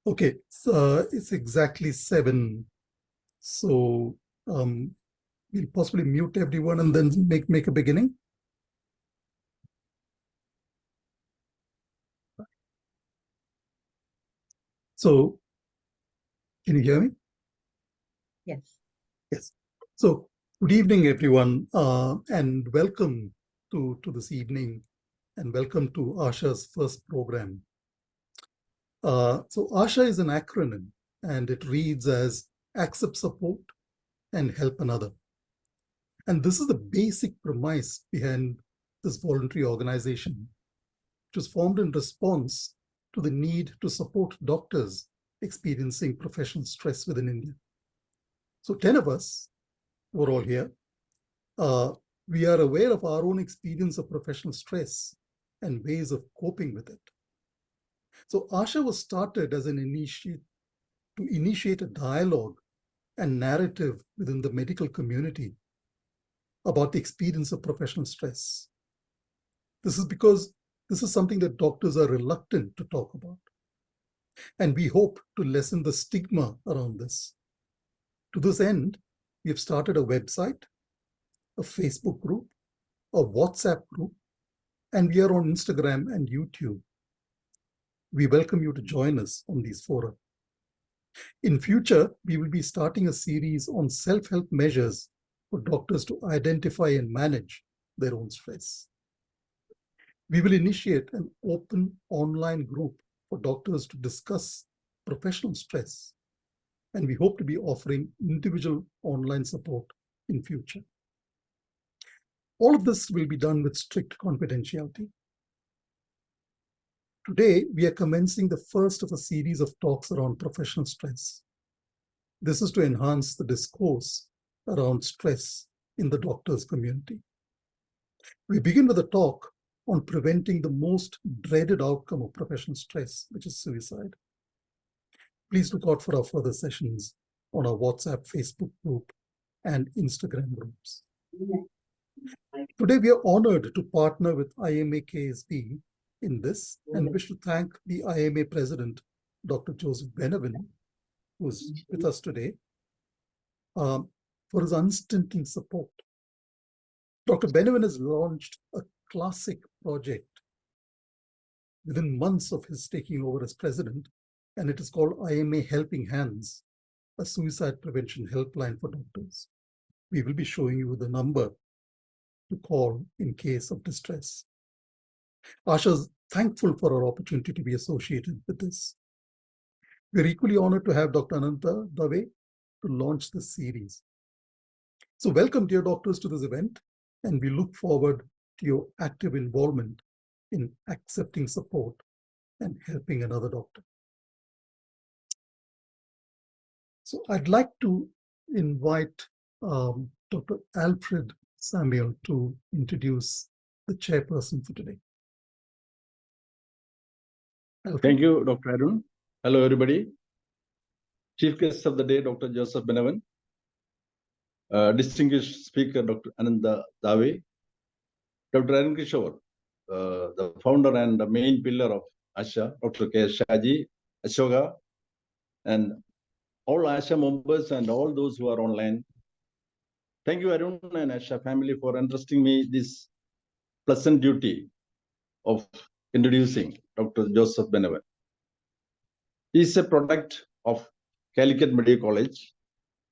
Okay, so it's exactly 7. So we'll possibly mute everyone and then make a beginning. So can you hear me? Yes. Yes. So good evening, everyone, and welcome to this evening, and welcome to ASHA's first program. So ASHA is an acronym, and it reads as Accept Support and Help Another. And this is the basic premise behind this voluntary organization, which was formed in response to the need to support doctors experiencing professional stress within India. So 10 of us who are all here, we are aware of our own experience of professional stress and ways of coping with it. So ASHA was started as an to initiate a dialogue and narrative within the medical community about the experience of professional stress. This is because this is something that doctors are reluctant to talk about. And we hope to lessen the stigma around this. To this end, we have started a website, a Facebook group, a WhatsApp group, and we are on Instagram and YouTube. We welcome you to join us on these fora. In future, we will be starting a series on self-help measures for doctors to identify and manage their own stress. We will initiate an open online group for doctors to discuss professional stress, and we hope to be offering individual online support in future. All of this will be done with strict confidentiality. Today, we are commencing the first of a series of talks around professional stress. This is to enhance the discourse around stress in the doctors' community. We begin with a talk on preventing the most dreaded outcome of professional stress, which is suicide. Please look out for our further sessions on our WhatsApp, Facebook group, and Instagram groups. Today, we are honored to partner with IMA KSB in this, and wish to thank the IMA President, Dr. Joseph Benavin, who is with us today, for his unstinting support. Dr. Benavin has launched a classic project within months of his taking over as president, and it is called IMA Helping Hands, a suicide prevention helpline for doctors. We will be showing you the number to call in case of distress. ASHA is thankful for our opportunity to be associated with this. We're equally honored to have Dr. Ananta Dave to launch this series. So welcome, dear doctors, to this event, and we look forward to your active involvement in accepting support and helping another doctor. So I'd like to invite Dr. Alfred Samuel to introduce the chairperson for today. Alfred. Thank you, Dr. Arun. Hello, everybody. Chief guest of the day, Dr. Joseph Benavin. Distinguished speaker, Dr. Ananta Dave. Dr. Arun Kishore, the founder and the main pillar of ASHA, Dr. K. Shaji, Ashoka, and all ASHA members and all those who are online. Thank you, Arun and ASHA family, for entrusting me this pleasant duty of introducing Dr. Joseph Benavin. He is a product of Calicut Medical College,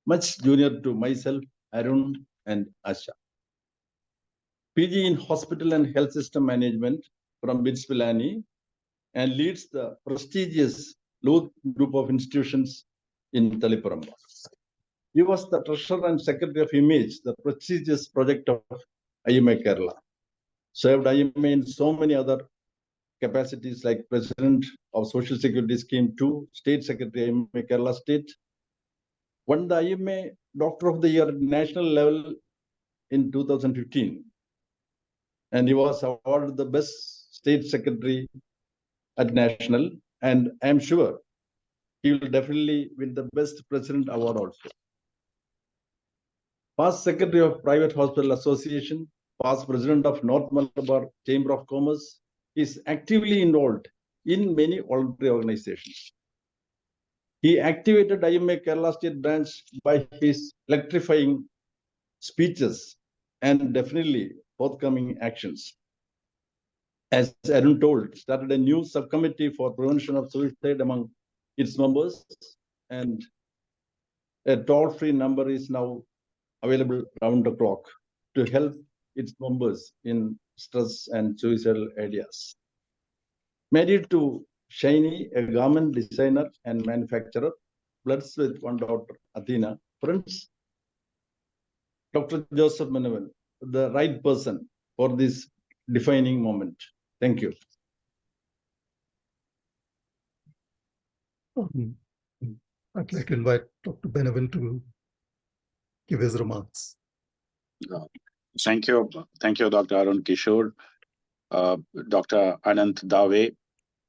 much junior to myself, Arun, and ASHA. PG in Hospital and Health System Management from BITS Pilani, and leads the prestigious Luth group of institutions in Taliparamba. He was the treasurer and secretary of IMAGE, the prestigious project of IMA Kerala. Served IMA in so many other capacities like President of Social Security Scheme 2, State Secretary IMA Kerala State. Won the IMA Doctor of the Year at national level in 2015. And he was awarded the best State Secretary at national. And I'm sure he will definitely win the Best President Award also. Past Secretary of Private Hospital Association, past President of North Malabar Chamber of Commerce, is actively involved in many voluntary organizations. He activated IMA Kerala State Branch by his electrifying speeches and definitely forthcoming actions. As Arun told, started a new subcommittee for prevention of suicide among its members, and a toll-free number is now available round the clock to help its members in stress and suicidal ideas. Married to Shiny, a garment designer and manufacturer, blessed with one daughter, Athena. Friends, Dr. Joseph Menavan, the right person for this defining moment. Thank you. I'd like to invite Dr. Benavan to give his remarks. Thank you, Dr. Arun Kishore, Dr. Ananta Dave,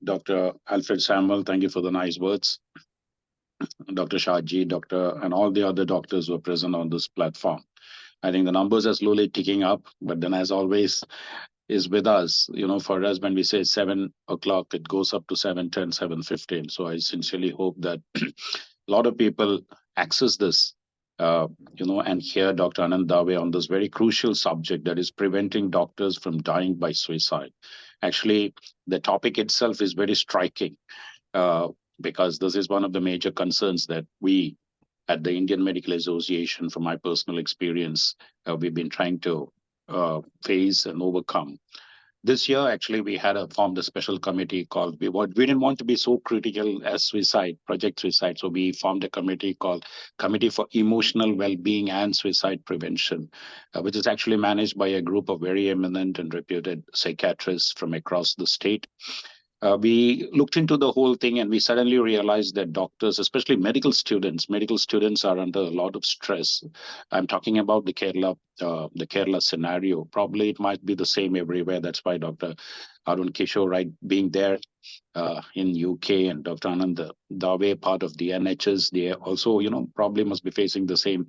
Dr. Alfred Samuel. Thank you for the nice words. Dr. Shahji, and all the other doctors who are present on this platform. I think the numbers are slowly ticking up, but then as always is with us, for us, when we say 7 o'clock, it goes up to 7:10, 7:15. So I sincerely hope that a lot of people access this, and hear Dr. Anant Dave on this very crucial subject that is preventing doctors from dying by suicide. Actually, the topic itself is very striking, because this is one of the major concerns that we at the Indian Medical Association, from my personal experience, we've been trying to face and overcome. This year, actually, we had formed a special committee called, we didn't want to be so critical as suicide, Project Suicide. So we formed a committee called Committee for Emotional Well-Being and Suicide Prevention, which is actually managed by a group of very eminent and reputed psychiatrists from across the state. We looked into the whole thing and we suddenly realized that doctors, especially medical students are under a lot of stress. I'm talking about the Kerala scenario. Probably it might be the same everywhere. That's why Dr. Arun Kishore, being there in UK, and Dr. Ananda Dave, part of the NHS, they also, probably must be facing the same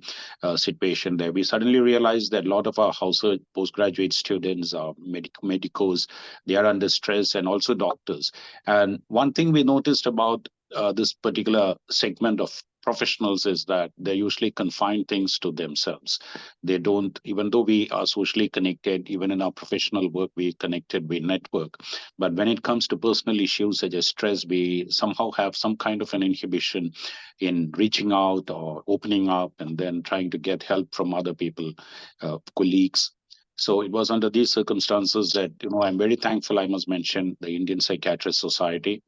situation there. We suddenly realized that a lot of our household postgraduate students, medicos, they are under stress, and also doctors. And one thing we noticed about this particular segment of professionals is that they usually confine things to themselves. They don't, even though we are socially connected, even in our professional work, we network. But when it comes to personal issues such as stress, we somehow have some kind of an inhibition in reaching out or opening up and then trying to get help from other people, colleagues. So it was under these circumstances that, I'm very thankful, I must mention, the Indian Psychiatrist Society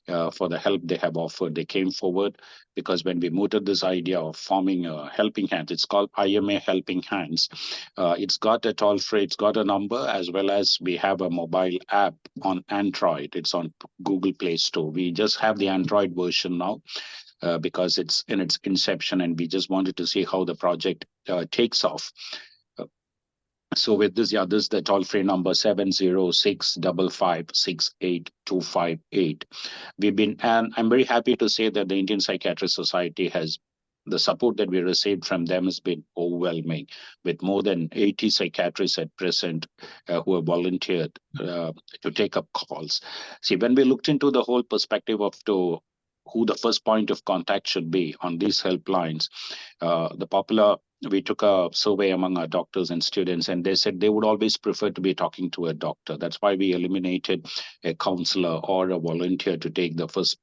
for the help they have offered. They came forward because when we mooted this idea of forming a helping hand, it's called IMA Helping Hands. It's got a toll free, it's got a number, as well as we have a mobile app on Android. It's on Google Play Store. We just have the Android version now. Because it's in its inception, and we just wanted to see how the project takes off. So with this, this is the toll-free number 706556828. And I'm very happy to say that the Indian Psychiatrist Society the support that we received from them has been overwhelming, with more than 80 psychiatrists at present who have volunteered to take up calls. See, when we looked into the whole perspective of who the first point of contact should be on these helplines, we took a survey among our doctors and students, and they said they would always prefer to be talking to a doctor. That's why we eliminated a counselor or a volunteer to be the first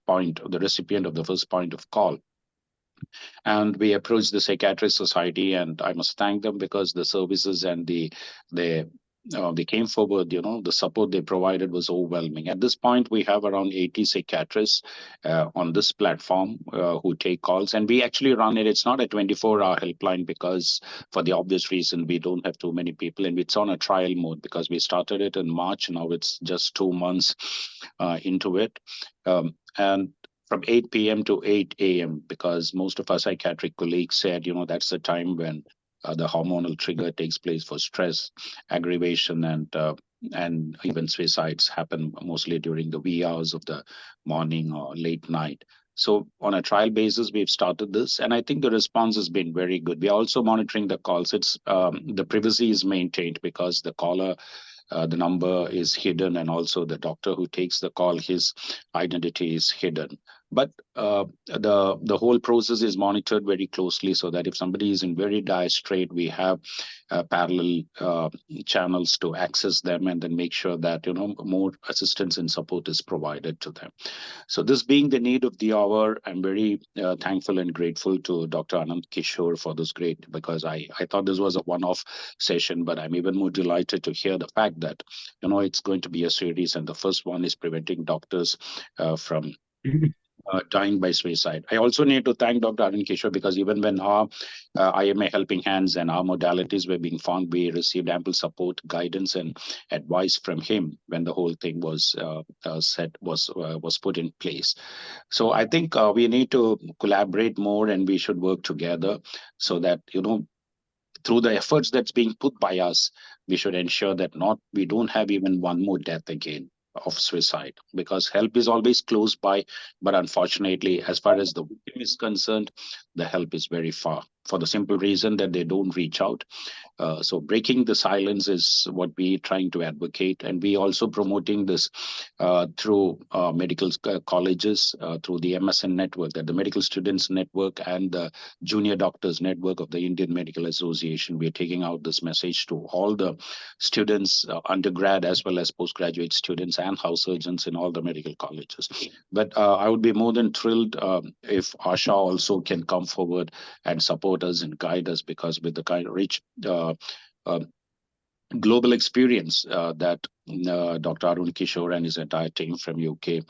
point, the recipient of the first point of call. And we approached the Psychiatrist Society, and I must thank them because the services and they came forward, the support they provided was overwhelming. At this point, we have around 80 psychiatrists on this platform who take calls, and we actually run it. It's not a 24-hour helpline because, for the obvious reason, we don't have too many people, and it's on a trial mode because we started it in March. Now it's just 2 months into it. And from 8 p.m. to 8 a.m., because most of our psychiatric colleagues said, that's the time when the hormonal trigger takes place for stress, aggravation, and even suicides happen mostly during the wee hours of the morning or late night. So on a trial basis, we've started this, and I think the response has been very good. We are also monitoring the calls. It's the privacy is maintained because the caller, the number is hidden, and also the doctor who takes the call, his identity is hidden. But the whole process is monitored very closely, so that if somebody is in very dire strait, we have parallel channels to access them, and then make sure that more assistance and support is provided to them. So this being the need of the hour, I'm very thankful and grateful to Dr. Anant Kishore for this great, because I thought this was a one-off session, but I'm even more delighted to hear the fact that it's going to be a series, and the first one is preventing doctors from dying by suicide. I also need to thank Dr. Arun Kishore, because even when our IMA Helping Hands and our modalities were being found, we received ample support, guidance, and advice from him when the whole thing was put in place. So I think we need to collaborate more, and we should work together, so that through the efforts that's being put by us, we should ensure that we don't have even one more death again of suicide, because help is always close by, but unfortunately, as far as the victim is concerned, the help is very far, for the simple reason that they don't reach out. So breaking the silence is what we're trying to advocate, and we also promoting this through medical colleges, through the MSN network, that the Medical Students Network and the Junior Doctors Network of the Indian Medical Association. We're taking out this message to all the students, undergrad as well as postgraduate students, and house surgeons in all the medical colleges. But I would be more than thrilled if ASHA also can come forward and support us and guide us, because with the kind of rich global experience that Dr. Arun Kishore and his entire team from UK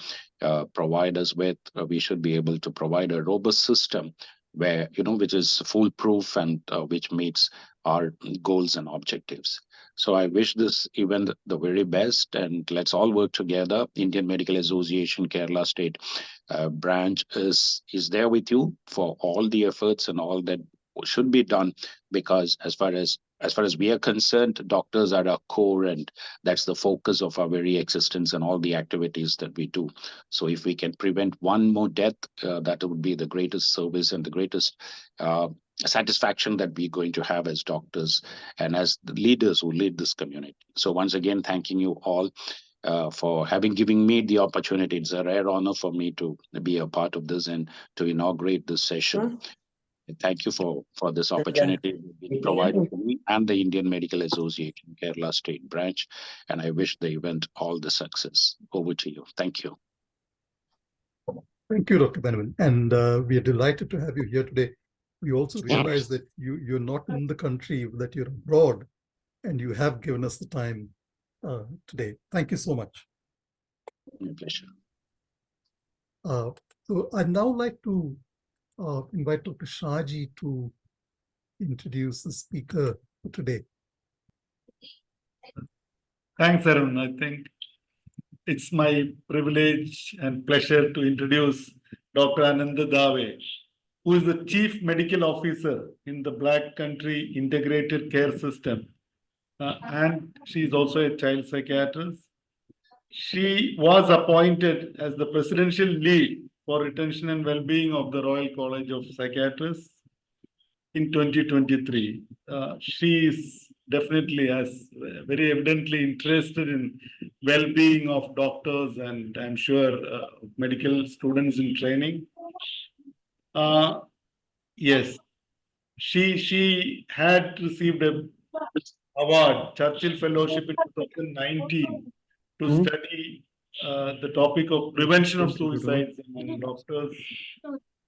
provide us with, we should be able to provide a robust system where, which is foolproof and which meets our goals and objectives. So I wish this event the very best, and let's all work together. Indian Medical Association Kerala State branch is there with you for all the efforts and all that should be done, because as far as we are concerned, doctors are our core, and that's the focus of our very existence and all the activities that we do. So if we can prevent one more death, that would be the greatest service and the greatest satisfaction that we're going to have as doctors and as the leaders who lead this community. So once again, thanking you all for given me the opportunity. It's a rare honor for me to be a part of this and to inaugurate this session. Thank you for this opportunity provided to me and the Indian Medical Association Kerala State Branch, and I wish the event all the success. Over to you. Thank you. Thank you, Dr. Benavan. And we are delighted to have you here today. We also realize that you're not in the country, that you're abroad, and you have given us the time today. Thank you so much. My pleasure. So I'd now like to invite Dr. Shaji to introduce the speaker for today. Thanks, Arun. I think it's my privilege and pleasure to introduce Dr. Ananta Dave, who is the Chief Medical Officer in the Black Country Integrated Care System. And she is also a child psychiatrist. She was appointed as the Presidential Lead for Retention and Well-being of the Royal College of Psychiatrists in 2023. She is definitely very evidently interested in well-being of doctors and I'm sure medical students in training. Yes, she had received an award, Churchill Fellowship in 2019 to study the topic of prevention of suicides among doctors.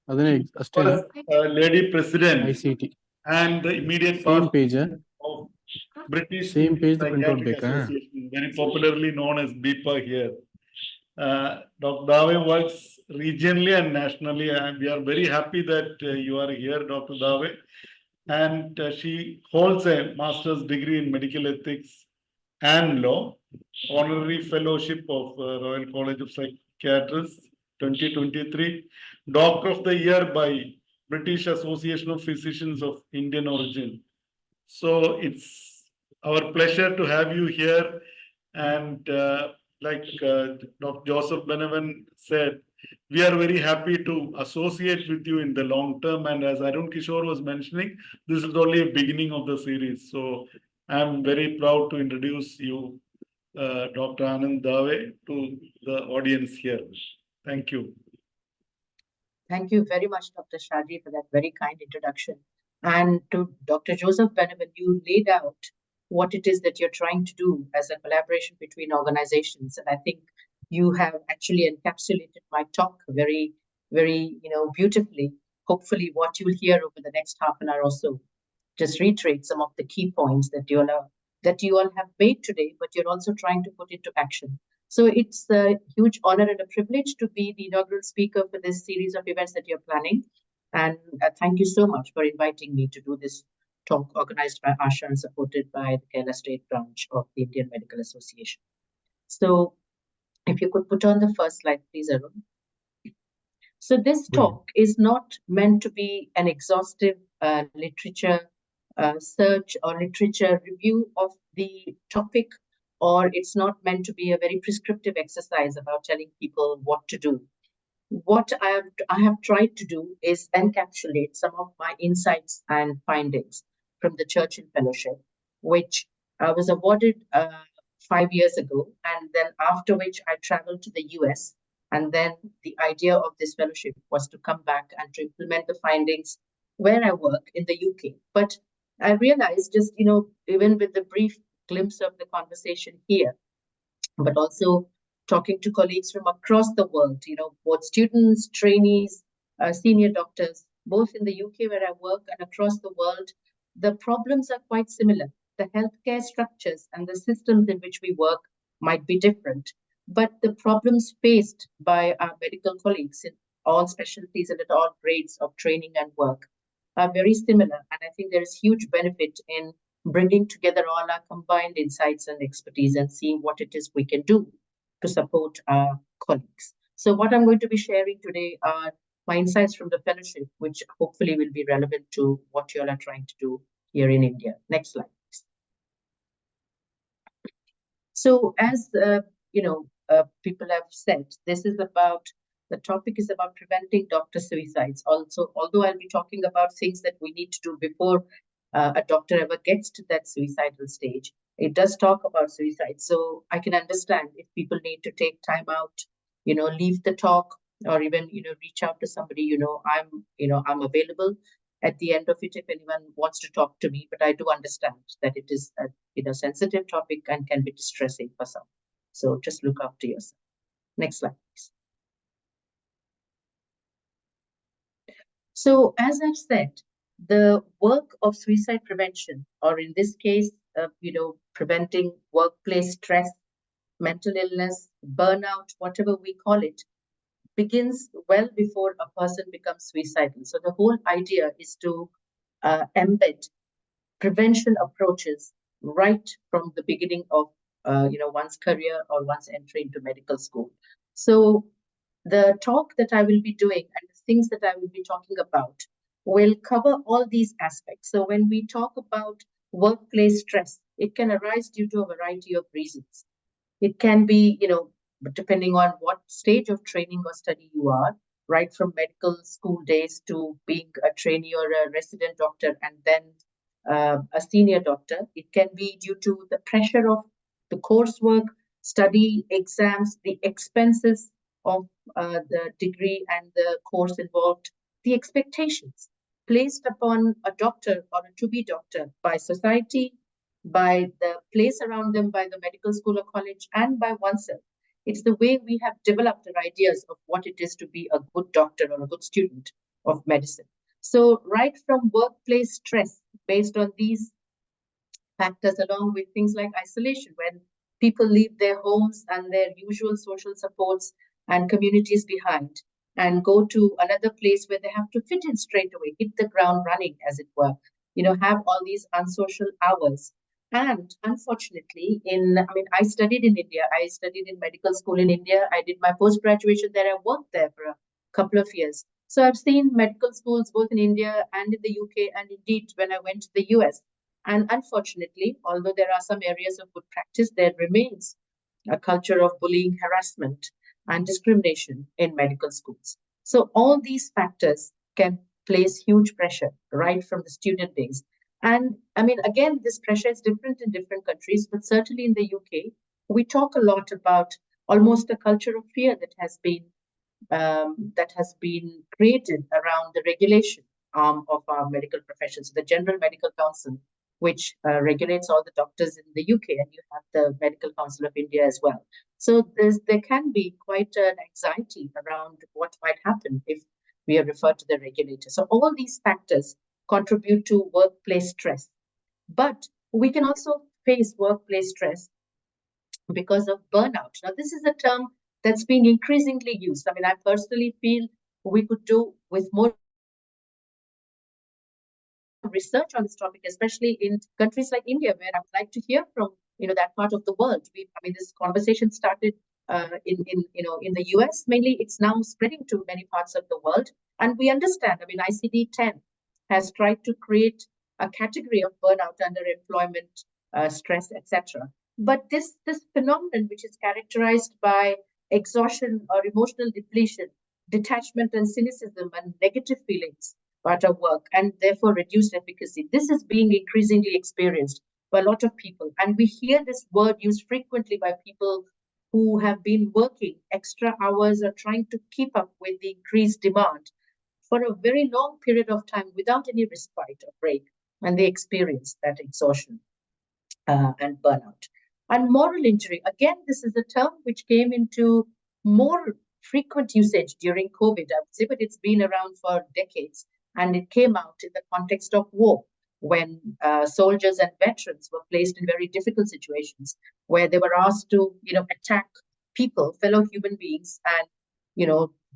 Lady President ICT. And the immediate Same page, of British Same page, the Psychiatric printout back, Association, very popularly known as BIPA here. Dr. Dave works regionally and nationally, and we are very happy that you are here, Dr. Dave. And she holds a master's degree in medical ethics and law, honorary fellowship of Royal College of Psychiatrists 2023, Doctor of the Year by British Association of Physicians of Indian origin. So it's our pleasure to have you here. And like Dr. Joseph Benavan said, we are very happy to associate with you in the long term. And as Arun Kishore was mentioning, this is only a beginning of the series. So I'm very proud to introduce you, Dr. Ananta Dave, to the audience here. Thank you. Thank you very much, Dr. Shaji, for that very kind introduction. And to Dr. Joseph Benavan, you laid out what it is that you're trying to do as a collaboration between organizations. And I think you have actually encapsulated my talk very, very, beautifully. Hopefully what you'll hear over the next half an hour or so just reiterate some of the key points that you all have made today, but you're also trying to put into action. So it's a huge honor and a privilege to be the inaugural speaker for this series of events that you're planning. And thank you so much for inviting me to do this talk organized by ASHA and supported by the Kerala State Branch of the Indian Medical Association. So if you could put on the first slide, please, Arun. So this talk is not meant to be an exhaustive literature search or literature review of the topic, or it's not meant to be a very prescriptive exercise about telling people what to do. What I have tried to do is encapsulate some of my insights and findings from the Churchill Fellowship, which was awarded 5 years ago, and then after which I traveled to the US. And then the idea of this fellowship was to come back and to implement the findings where I work in the UK. But I realized just, even with the brief glimpse of the conversation here, but also talking to colleagues from across the world, both students, trainees, senior doctors, both in the UK where I work and across the world, the problems are quite similar. The healthcare structures and the systems in which we work might be different, but the problems faced by our medical colleagues in all specialties and at all grades of training and work are very similar. And I think there is huge benefit in bringing together all our combined insights and expertise and seeing what it is we can do to support our colleagues. So what I'm going to be sharing today are my insights from the fellowship, which hopefully will be relevant to what you all are trying to do here in India. Next slide, please. So as people have said, the topic is about preventing doctor suicides. Also, although I'll be talking about things that we need to do before a doctor ever gets to that suicidal stage, it does talk about suicide. So I can understand if people need to take time out, leave the talk, or even, reach out to somebody, I'm available at the end of it if anyone wants to talk to me, but I do understand that it is a sensitive topic and can be distressing for some. So just look after yourself. Next slide, please. So as I've said, the work of suicide prevention, or in this case, preventing workplace stress, mental illness, burnout, whatever we call it, begins well before a person becomes suicidal. So the whole idea is to embed prevention approaches right from the beginning of one's career or one's entry into medical school. So the talk that I will be doing and the things that I will be talking about will cover all these aspects. So when we talk about workplace stress, it can arise due to a variety of reasons. It can be, depending on what stage of training or study you are, right from medical school days to being a trainee or a resident doctor and then a senior doctor. It can be due to the pressure of the coursework, study, exams, the expenses of the degree and the course involved, the expectations placed upon a doctor or a to-be doctor by society, by the place around them, by the medical school or college, and by oneself. It's the way we have developed our ideas of what it is to be a good doctor or a good student of medicine. So right from workplace stress, based on these factors, along with things like isolation, when people leave their homes and their usual social supports and communities behind and go to another place where they have to fit in straight away, hit the ground running, as it were, have all these unsocial hours. And unfortunately, I studied in India. I studied in medical school in India. I did my post-graduation there. I worked there for a couple of years. So I've seen medical schools both in India and in the UK, and indeed when I went to the US. And unfortunately, although there are some areas of good practice, there remains a culture of bullying, harassment, and discrimination in medical schools. So all these factors can place huge pressure right from the student days. And again, this pressure is different in different countries, but certainly in the UK, we talk a lot about almost a culture of fear that has been that has been created around the regulation arm of our medical profession. So the General Medical Council, which regulates all the doctors in the UK, and you have the Medical Council of India as well. So there can be quite an anxiety around what might happen if we are referred to the regulator. So all these factors contribute to workplace stress. But we can also face workplace stress because of burnout. Now, this is a term that's being increasingly used. I mean, I personally feel we could do with more research on this topic, especially in countries like India, where I would like to hear from that part of the world. I mean, this conversation started in the US mainly. It's now spreading to many parts of the world, and we understand. I mean, ICD-10 has tried to create a category of burnout, underemployment, stress, etc. But this phenomenon, which is characterized by exhaustion or emotional depletion, detachment and cynicism and negative feelings about our work, and therefore reduced efficacy, this is being increasingly experienced by a lot of people. And we hear this word used frequently by people who have been working extra hours or trying to keep up with the increased demand for a very long period of time without any respite or break, and they experience that exhaustion and burnout. And moral injury, again, this is a term which came into more frequent usage during COVID, I would say, but it's been around for decades. And it came out in the context of war, when soldiers and veterans were placed in very difficult situations, where they were asked to, attack people, fellow human beings, and,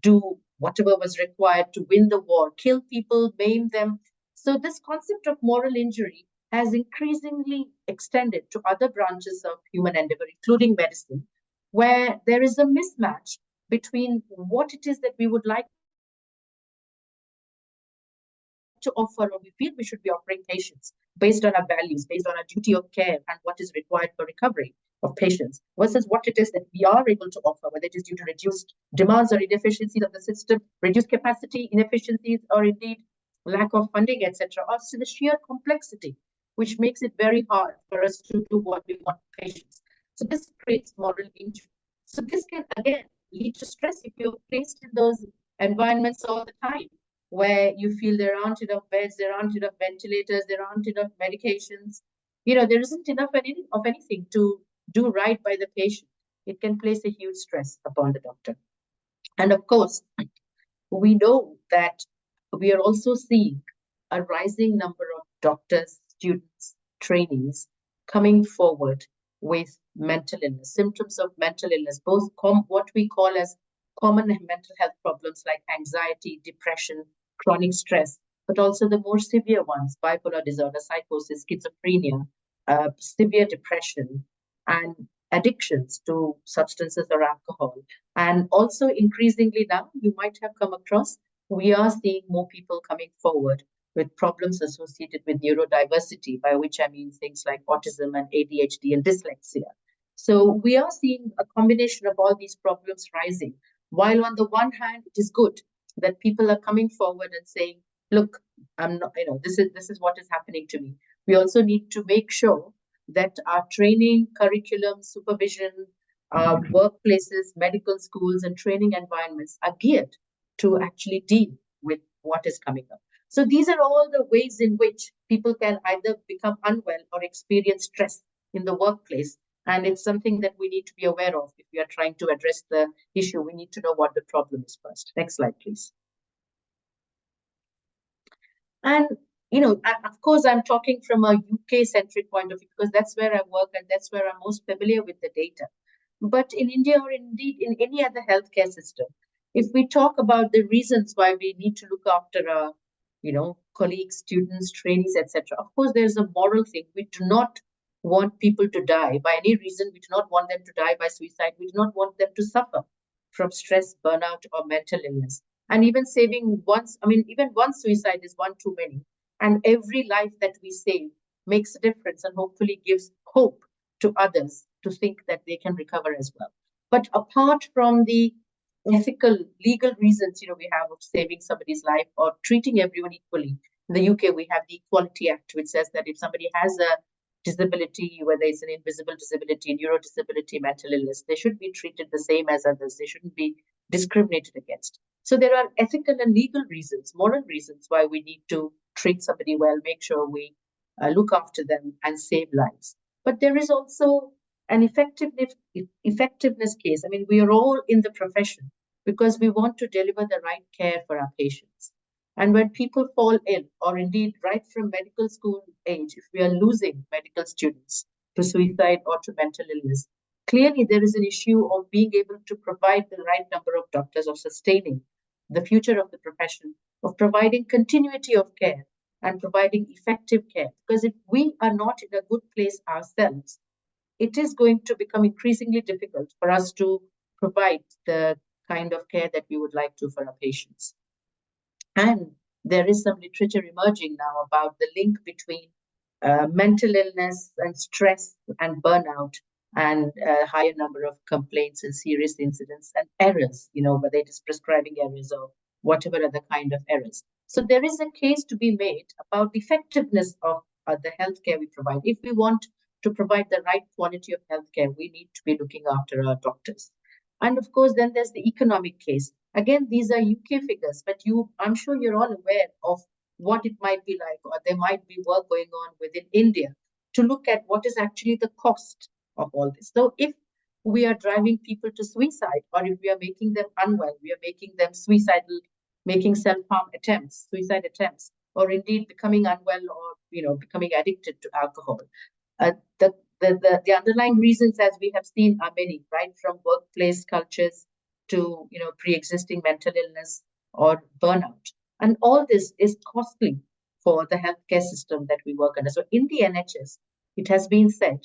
do whatever was required to win the war, kill people, maim them. So this concept of moral injury has increasingly extended to other branches of human endeavor, including medicine, where there is a mismatch between what it is that we would like to offer, or we feel we should be offering patients based on our values, based on our duty of care and what is required for recovery of patients, versus what it is that we are able to offer, whether it is due to reduced demands or inefficiencies of the system, reduced capacity, inefficiencies, or indeed lack of funding, etc., or the sheer complexity, which makes it very hard for us to do what we want patients. So this creates moral injury. So this can, again, lead to stress if you're placed in those environments all the time, where you feel there aren't enough beds, there aren't enough ventilators, there aren't enough medications. There isn't enough of anything to do right by the patient. It can place a huge stress upon the doctor. And of course, we know that we are also seeing a rising number of doctors, students, trainees coming forward with mental illness, symptoms of mental illness, both what we call as common mental health problems like anxiety, depression, chronic stress, but also the more severe ones, bipolar disorder, psychosis, schizophrenia, severe depression, and addictions to substances or alcohol. And also increasingly now, you might have come across, we are seeing more people coming forward with problems associated with neurodiversity, by which I mean things like autism and ADHD and dyslexia. So we are seeing a combination of all these problems rising, while on the one hand, it is good that people are coming forward and saying, look, I'm not, this is what is happening to me. We also need to make sure that our training, curriculum, supervision, workplaces, medical schools, and training environments are geared to actually deal with what is coming up. So these are all the ways in which people can either become unwell or experience stress in the workplace. And it's something that we need to be aware of. If we are trying to address the issue, we need to know what the problem is first. Next slide, please. And, of course, I'm talking from a UK-centric point of view, because that's where I work and that's where I'm most familiar with the data. But in India, or indeed in any other healthcare system, if we talk about the reasons why we need to look after our, colleagues, students, trainees, etc., of course, there's a moral thing. We do not want people to die by any reason. We do not want them to die by suicide. We do not want them to suffer from stress, burnout, or mental illness. And even saving even one suicide is one too many. And every life that we save makes a difference and hopefully gives hope to others to think that they can recover as well. But apart from the ethical, legal reasons, we have of saving somebody's life or treating everyone equally, in the UK, we have the Equality Act, which says that if somebody has a disability, whether it's an invisible disability, neurodisability, mental illness, they should be treated the same as others. They shouldn't be discriminated against. So there are ethical and legal reasons, moral reasons why we need to treat somebody well, make sure we look after them and save lives. But there is also an effectiveness case. I mean, we are all in the profession because we want to deliver the right care for our patients. And when people fall ill, or indeed right from medical school age, if we are losing medical students to suicide or to mental illness, clearly there is an issue of being able to provide the right number of doctors, of sustaining the future of the profession, of providing continuity of care and providing effective care. Because if we are not in a good place ourselves, it is going to become increasingly difficult for us to provide the kind of care that we would like to for our patients. And there is some literature emerging now about the link between mental illness and stress and burnout and a higher number of complaints and serious incidents and errors, whether it is prescribing errors or whatever other kind of errors. So there is a case to be made about the effectiveness of the healthcare we provide. If we want to provide the right quality of healthcare, we need to be looking after our doctors. And of course, then there's the economic case. Again, these are UK figures, but I'm sure you're all aware of what it might be like, or there might be work going on within India to look at what is actually the cost of all this. So if we are driving people to suicide, or if we are making them unwell, we are making them suicidal, making self-harm attempts, suicide attempts, or indeed becoming unwell or becoming addicted to alcohol. The underlying reasons, as we have seen, are many, right? From workplace cultures to pre-existing mental illness or burnout. And all this is costly for the healthcare system that we work under. So in the NHS, it has been said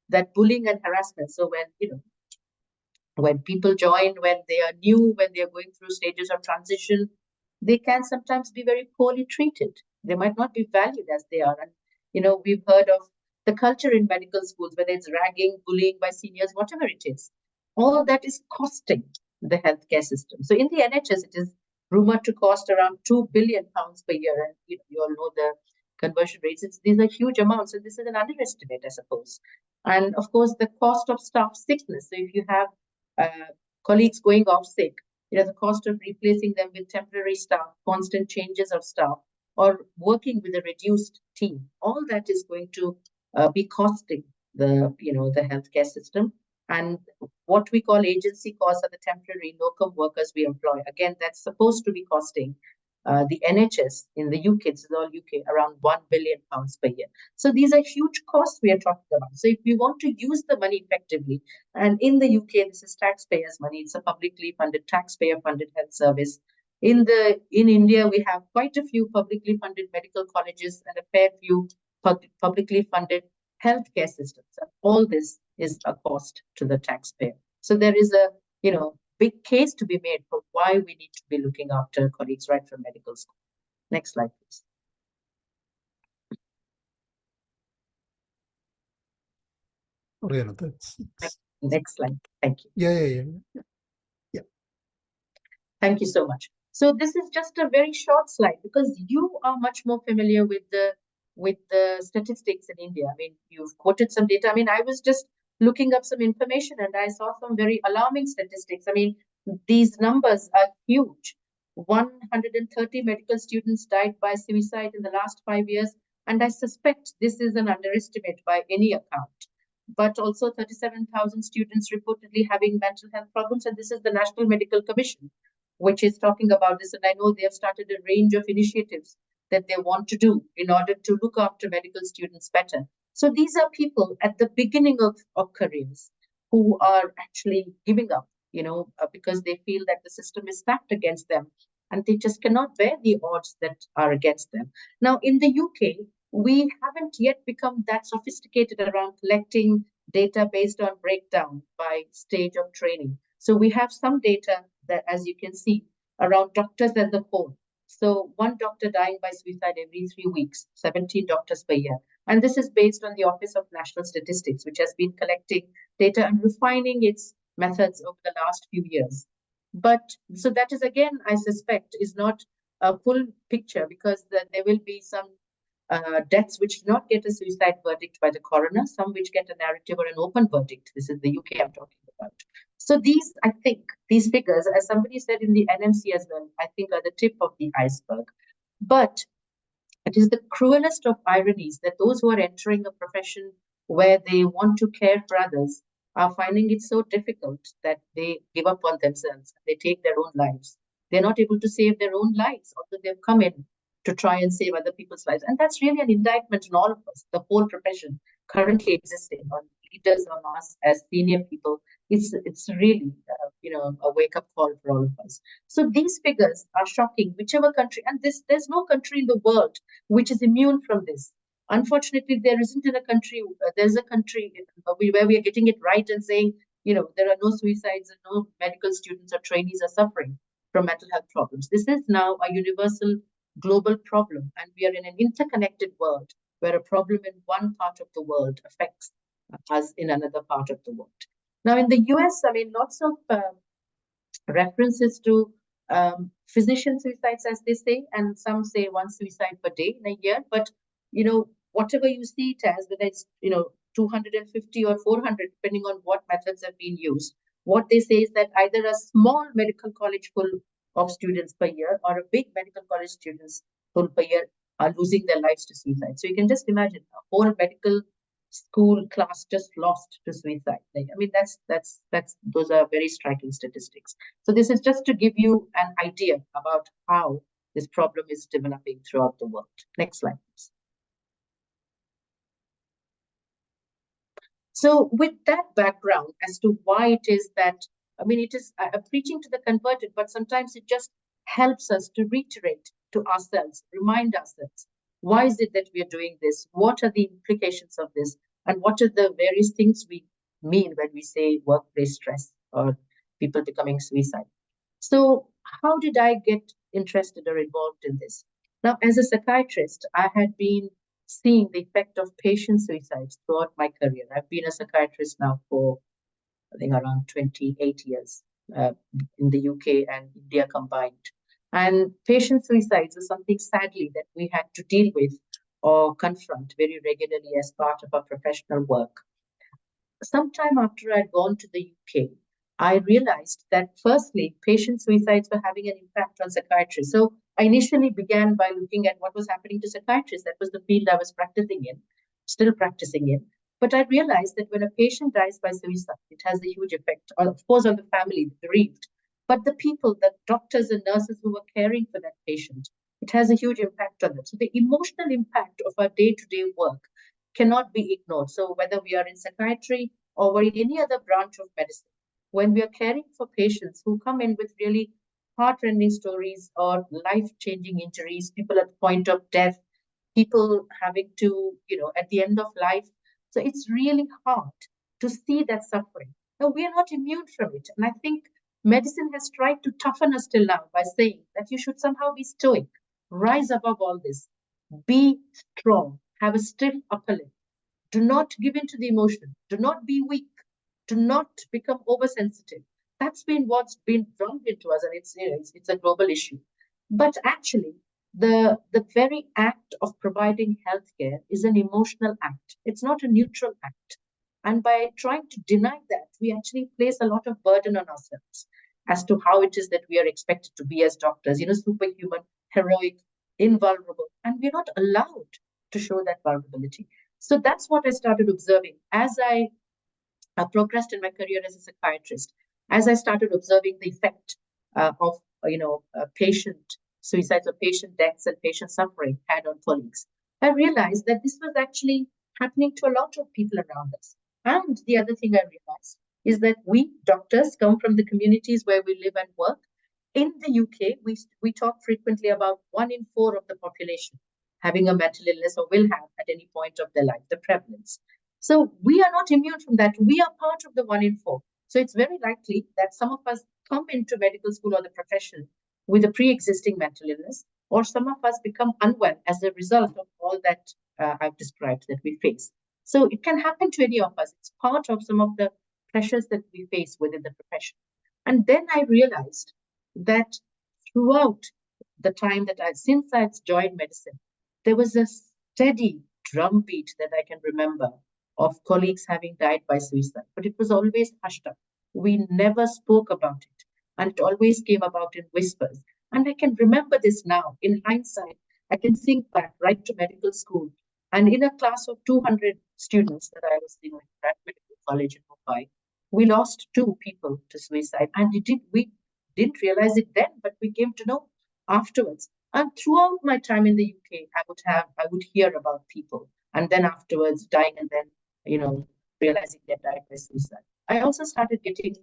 that bullying and harassment, so when people join, when they are new, when they are going through stages of transition, they can sometimes be very poorly treated. They might not be valued as they are. And we've heard of the culture in medical schools, whether it's ragging, bullying by seniors, whatever it is. All that is costing the healthcare system. So in the NHS, it is rumored to cost around £2 billion per year. And you all know the conversion rates. These are huge amounts. And this is an underestimate, I suppose. And of course, the cost of staff sickness. So if you have colleagues going off sick, the cost of replacing them with temporary staff, constant changes of staff, or working with a reduced team, all that is going to be costing the healthcare system. And what we call agency costs are the temporary locum workers we employ. Again, that's supposed to be costing the NHS in the UK, this is all UK, around £1 billion per year. So these are huge costs we are talking about. So if we want to use the money effectively, and in the UK, this is taxpayers' money, it's a publicly funded, taxpayer-funded health service. In India, we have quite a few publicly funded medical colleges and a fair few publicly funded healthcare systems. And all this is a cost to the taxpayer. So there is a big case to be made for why we need to be looking after colleagues right from medical school. Next slide, please. Rihanna, Next slide. Thank you. Yeah. Thank you so much. So this is just a very short slide because you are much more familiar with the statistics in India. I mean, you've quoted some data. I mean, I was just looking up some information and I saw some very alarming statistics. I mean, these numbers are huge. 130 medical students died by suicide in the last 5 years. And I suspect this is an underestimate by any account. But also 37,000 students reportedly having mental health problems. And this is the National Medical Commission, which is talking about this. And I know they have started a range of initiatives that they want to do in order to look after medical students better. So these are people at the beginning of careers who are actually giving up, because they feel that the system is stacked against them and they just cannot bear the odds that are against them. Now, in the UK, we haven't yet become that sophisticated around collecting data based on breakdown by stage of training. So we have some data that, as you can see, around doctors as a whole. So one doctor dying by suicide every 3 weeks, 17 doctors per year. And this is based on the Office of National Statistics, which has been collecting data and refining its methods over the last few years. But so that is, again, I suspect, is not a full picture because there will be some deaths which do not get a suicide verdict by the coroner, some which get a narrative or an open verdict. This is the UK I'm talking about. So these, I think, these figures, as somebody said in the NMC as well, I think are the tip of the iceberg. But it is the cruelest of ironies that those who are entering a profession where they want to care for others are finding it so difficult that they give up on themselves. They take their own lives. They're not able to save their own lives, although they've come in to try and save other people's lives. And that's really an indictment on all of us, the whole profession currently existing, on leaders, on us as senior people. It's really a wake-up call for all of us. So these figures are shocking, whichever country, and there's no country in the world which is immune from this. Unfortunately, there isn't in a country, there's a country where we are getting it right and saying, there are no suicides and no medical students or trainees are suffering from mental health problems. This is now a universal global problem, and we are in an interconnected world where a problem in one part of the world affects us in another part of the world. Now, in the US, I mean, lots of references to physician suicides, as they say, and some say one suicide per day in a year. But, whatever you see it as, whether it's, 250 or 400, depending on what methods have been used, what they say is that either a small medical college full of students per year or a big medical college students full per year are losing their lives to suicide. So you can just imagine a whole medical school class just lost to suicide. I mean, those are very striking statistics. So this is just to give you an idea about how this problem is developing throughout the world. Next slide, please. So with that background as to why it is that, I mean, it is preaching to the converted, but sometimes it just helps us to reiterate to ourselves, remind ourselves, why is it that we are doing this? What are the implications of this? And what are the various things we mean when we say workplace stress or people becoming suicidal? So how did I get interested or involved in this? Now, as a psychiatrist, I had been seeing the effect of patient suicides throughout my career. I've been a psychiatrist now for, I think, around 28 years in the UK and India combined. And patient suicides is something, sadly, that we had to deal with or confront very regularly as part of our professional work. Sometime after I'd gone to the UK, I realized that firstly, patient suicides were having an impact on psychiatry. So I initially began by looking at what was happening to psychiatrists. That was the field I was practicing in, still practicing in. But I realized that when a patient dies by suicide, it has a huge effect, of course, on the family, the bereaved, but the people, the doctors and nurses who were caring for that patient, it has a huge impact on them. So the emotional impact of our day-to-day work cannot be ignored. So whether we are in psychiatry or in any other branch of medicine, when we are caring for patients who come in with really heart-rending stories or life-changing injuries, people at the point of death, people having to, at the end of life. So it's really hard to see that suffering. Now, we are not immune from it. And I think medicine has tried to toughen us till now by saying that you should somehow be stoic, rise above all this, be strong, have a stiff upper lip. Do not give in to the emotion. Do not be weak. Do not become oversensitive. That's been what's been drummed into us, and it's a global issue. But actually, the very act of providing healthcare is an emotional act. It's not a neutral act. And by trying to deny that, we actually place a lot of burden on ourselves as to how it is that we are expected to be as doctors, superhuman, heroic, invulnerable, and we're not allowed to show that vulnerability. So that's what I started observing as I progressed in my career as a psychiatrist, as I started observing the effect of patient suicides or patient deaths and patient suffering had on colleagues. I realized that this was actually happening to a lot of people around us. And the other thing I realized is that we doctors come from the communities where we live and work. In the UK, we talk frequently about 1 in 4 of the population having a mental illness or will have at any point of their life, the prevalence. So we are not immune from that. We are part of the 1 in 4. So it's very likely that some of us come into medical school or the profession with a pre-existing mental illness, or some of us become unwell as a result of all that I've described that we face. So it can happen to any of us. It's part of some of the pressures that we face within the profession. And then I realized that throughout the time that since I've joined medicine, there was a steady drumbeat that I can remember of colleagues having died by suicide, but it was always hushed up. We never spoke about it, and it always came about in whispers. And I can remember this now. In hindsight, I can think back right to medical school. And in a class of 200 students that I was in at medical college in Mumbai, we lost 2 people to suicide. And we didn't realize it then, but we came to know afterwards. And throughout my time in the UK, I would hear about people, and then afterwards dying, and then, realizing they died by suicide. I also started getting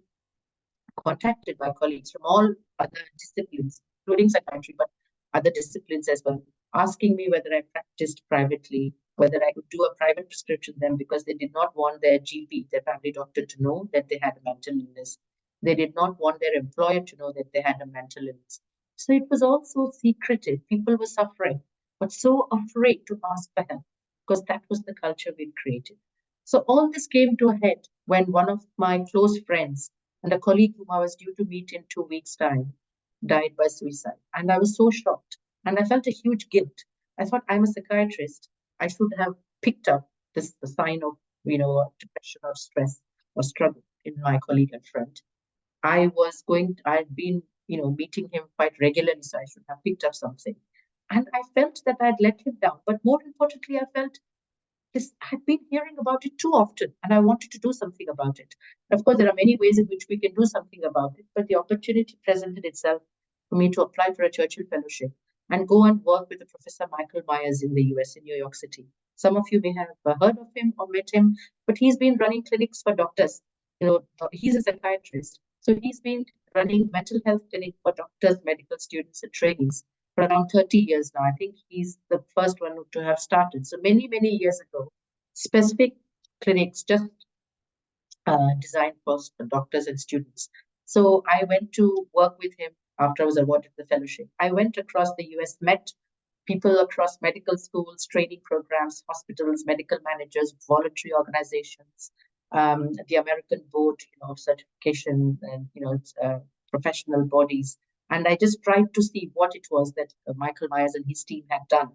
contacted by colleagues from all other disciplines, including psychiatry, but other disciplines as well, asking me whether I practiced privately, whether I could do a private prescription then, because they did not want their GP, their family doctor, to know that they had a mental illness. They did not want their employer to know that they had a mental illness. So it was all so secretive. People were suffering, but so afraid to ask for help, because that was the culture we'd created. So all this came to a head when one of my close friends and a colleague whom I was due to meet in 2 weeks' time died by suicide. And I was so shocked, and I felt a huge guilt. I thought, I'm a psychiatrist. I should have picked up the sign of, depression or stress or struggle in my colleague and friend. I'd been, meeting him quite regularly, so I should have picked up something. And I felt that I'd let him down. But more importantly, I felt I'd been hearing about it too often, and I wanted to do something about it. Of course, there are many ways in which we can do something about it, but the opportunity presented itself for me to apply for a Churchill Fellowship and go and work with Professor Michael Myers in the US, in New York City. Some of you may have heard of him or met him, but he's been running clinics for doctors. He's a psychiatrist, so he's been running mental health clinic for doctors, medical students, and trainees for around 30 years now. I think he's the first one to have started. So many, many years ago, specific clinics just designed for doctors and students. So I went to work with him after I was awarded the fellowship. I went across the US, met people across medical schools, training programs, hospitals, medical managers, voluntary organizations, the American Board of Certification, and professional bodies. And I just tried to see what it was that Michael Myers and his team had done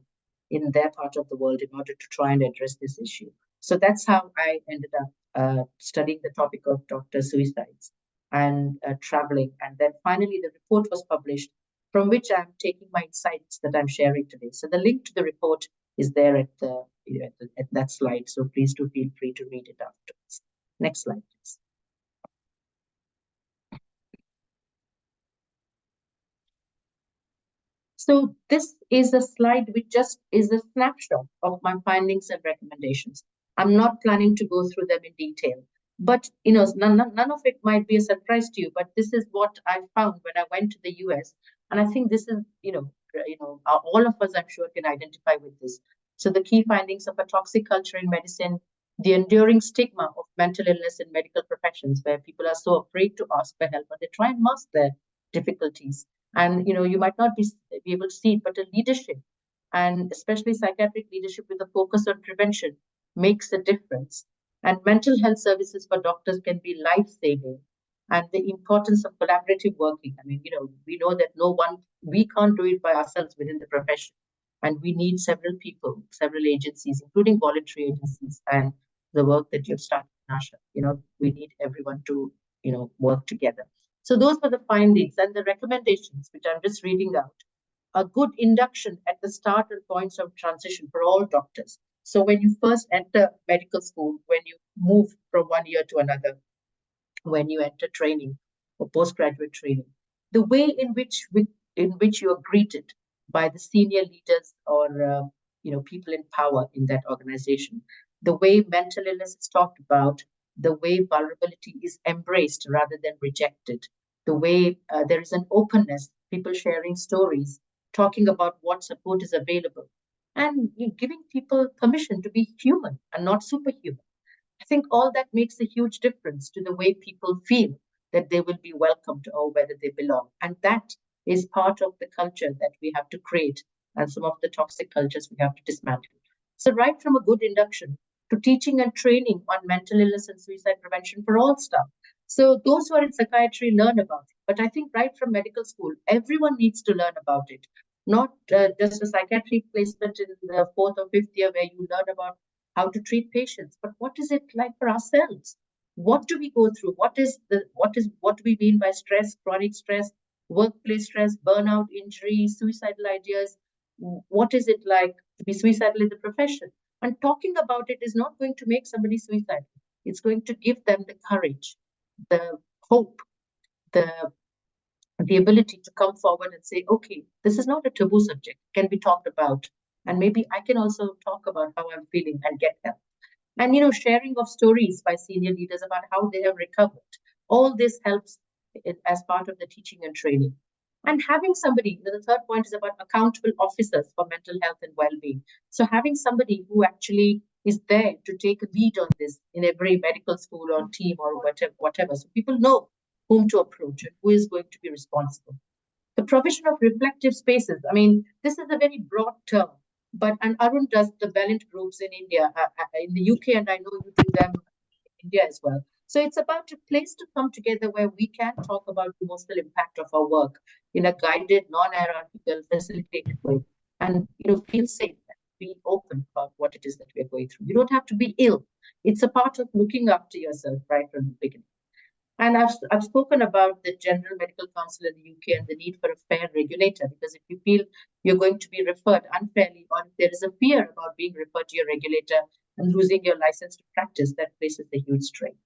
in their part of the world in order to try and address this issue. So that's how I ended up studying the topic of doctor suicides and traveling. And then finally, the report was published, from which I'm taking my insights that I'm sharing today. So the link to the report is there at that slide. So please do feel free to read it afterwards. Next slide, please. So this is a slide which just is a snapshot of my findings and recommendations. I'm not planning to go through them in detail, but none of it might be a surprise to you. But this is what I found when I went to the US, and I think this is all of us, I'm sure, can identify with this. So the key findings of a toxic culture in medicine, the enduring stigma of mental illness in medical professions, where people are so afraid to ask for help, but they try and mask their difficulties. And you might not be able to see it, but a leadership, and especially psychiatric leadership with a focus on prevention, makes a difference. And mental health services for doctors can be life-saving. And the importance of collaborative working. I mean, we know that we can't do it by ourselves within the profession. And we need several people, several agencies, including voluntary agencies, and the work that you've started in ASHA. We need everyone to, work together. So those were the findings and the recommendations, which I'm just reading out. A good induction at the start and points of transition for all doctors. So when you first enter medical school, when you move from one year to another, when you enter training or postgraduate training, the way in which you are greeted by the senior leaders or people in power in that organization, the way mental illness is talked about, the way vulnerability is embraced rather than rejected, the way there is an openness, people sharing stories, talking about what support is available, and giving people permission to be human and not superhuman. I think all that makes a huge difference to the way people feel that they will be welcomed or whether they belong. And that is part of the culture that we have to create, and some of the toxic cultures we have to dismantle. So right from a good induction to teaching and training on mental illness and suicide prevention for all staff. So those who are in psychiatry learn about it. But I think right from medical school, everyone needs to learn about it. Not just a psychiatry placement in the 4th or 5th year where you learn about how to treat patients, but what is it like for ourselves? What do we go through? What do we mean by stress, chronic stress, workplace stress, burnout, injury, suicidal ideas? What is it like to be suicidal in the profession? And talking about it is not going to make somebody suicidal. It's going to give them the courage, the hope, the ability to come forward and say, okay, this is not a taboo subject, it can be talked about. And maybe I can also talk about how I'm feeling and get help. And, sharing of stories by senior leaders about how they have recovered. All this helps as part of the teaching and training. And having somebody, the third point is about accountable officers for mental health and well-being. So having somebody who actually is there to take a lead on this in every medical school or team or whatever. So people know whom to approach and who is going to be responsible. The provision of reflective spaces. I mean, this is a very broad term, and Arun does the Valiant groups in India, in the UK, and I know you do them in India as well. So it's about a place to come together where we can talk about the emotional impact of our work in a guided, non-hierarchical, facilitated way, and feel safe, be open about what it is that we're going through. You don't have to be ill. It's a part of looking after yourself right from the beginning. And I've spoken about the General Medical Council in the UK and the need for a fair regulator, because if you feel you're going to be referred unfairly, or if there is a fear about being referred to your regulator and losing your license to practice, that places a huge strain.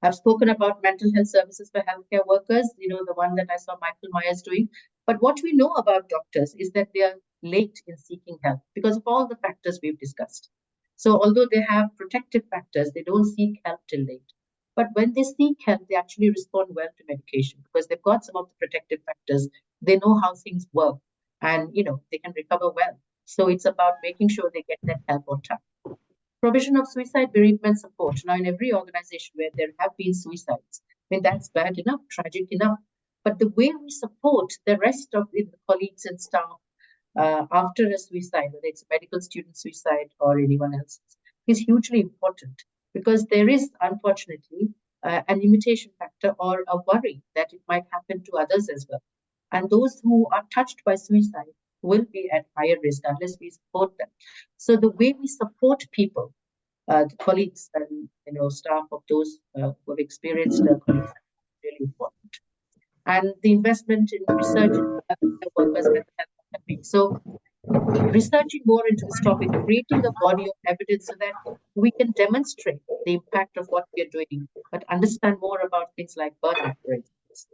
I've spoken about mental health services for healthcare workers, the one that I saw Michael Myers doing. But what we know about doctors is that they are late in seeking help because of all the factors we've discussed. So although they have protective factors, they don't seek help till late. But when they seek help, they actually respond well to medication because they've got some of the protective factors. They know how things work and, they can recover well. So it's about making sure they get that help on time. Provision of suicide bereavement support. Now, in every organization where there have been suicides, I mean, that's bad enough, tragic enough. But the way we support the rest of the colleagues and staff after a suicide, whether it's a medical student suicide or anyone else's, is hugely important. Because there is, unfortunately, an imitation factor or a worry that it might happen to others as well. And those who are touched by suicide will be at higher risk unless we support them. So the way we support people, the colleagues and staff of those who have experienced colleagues, is really important. And the investment in research workers' mental health. So researching more into this topic, creating a body of evidence so that we can demonstrate the impact of what we are doing, but understand more about things like burnout, for instance.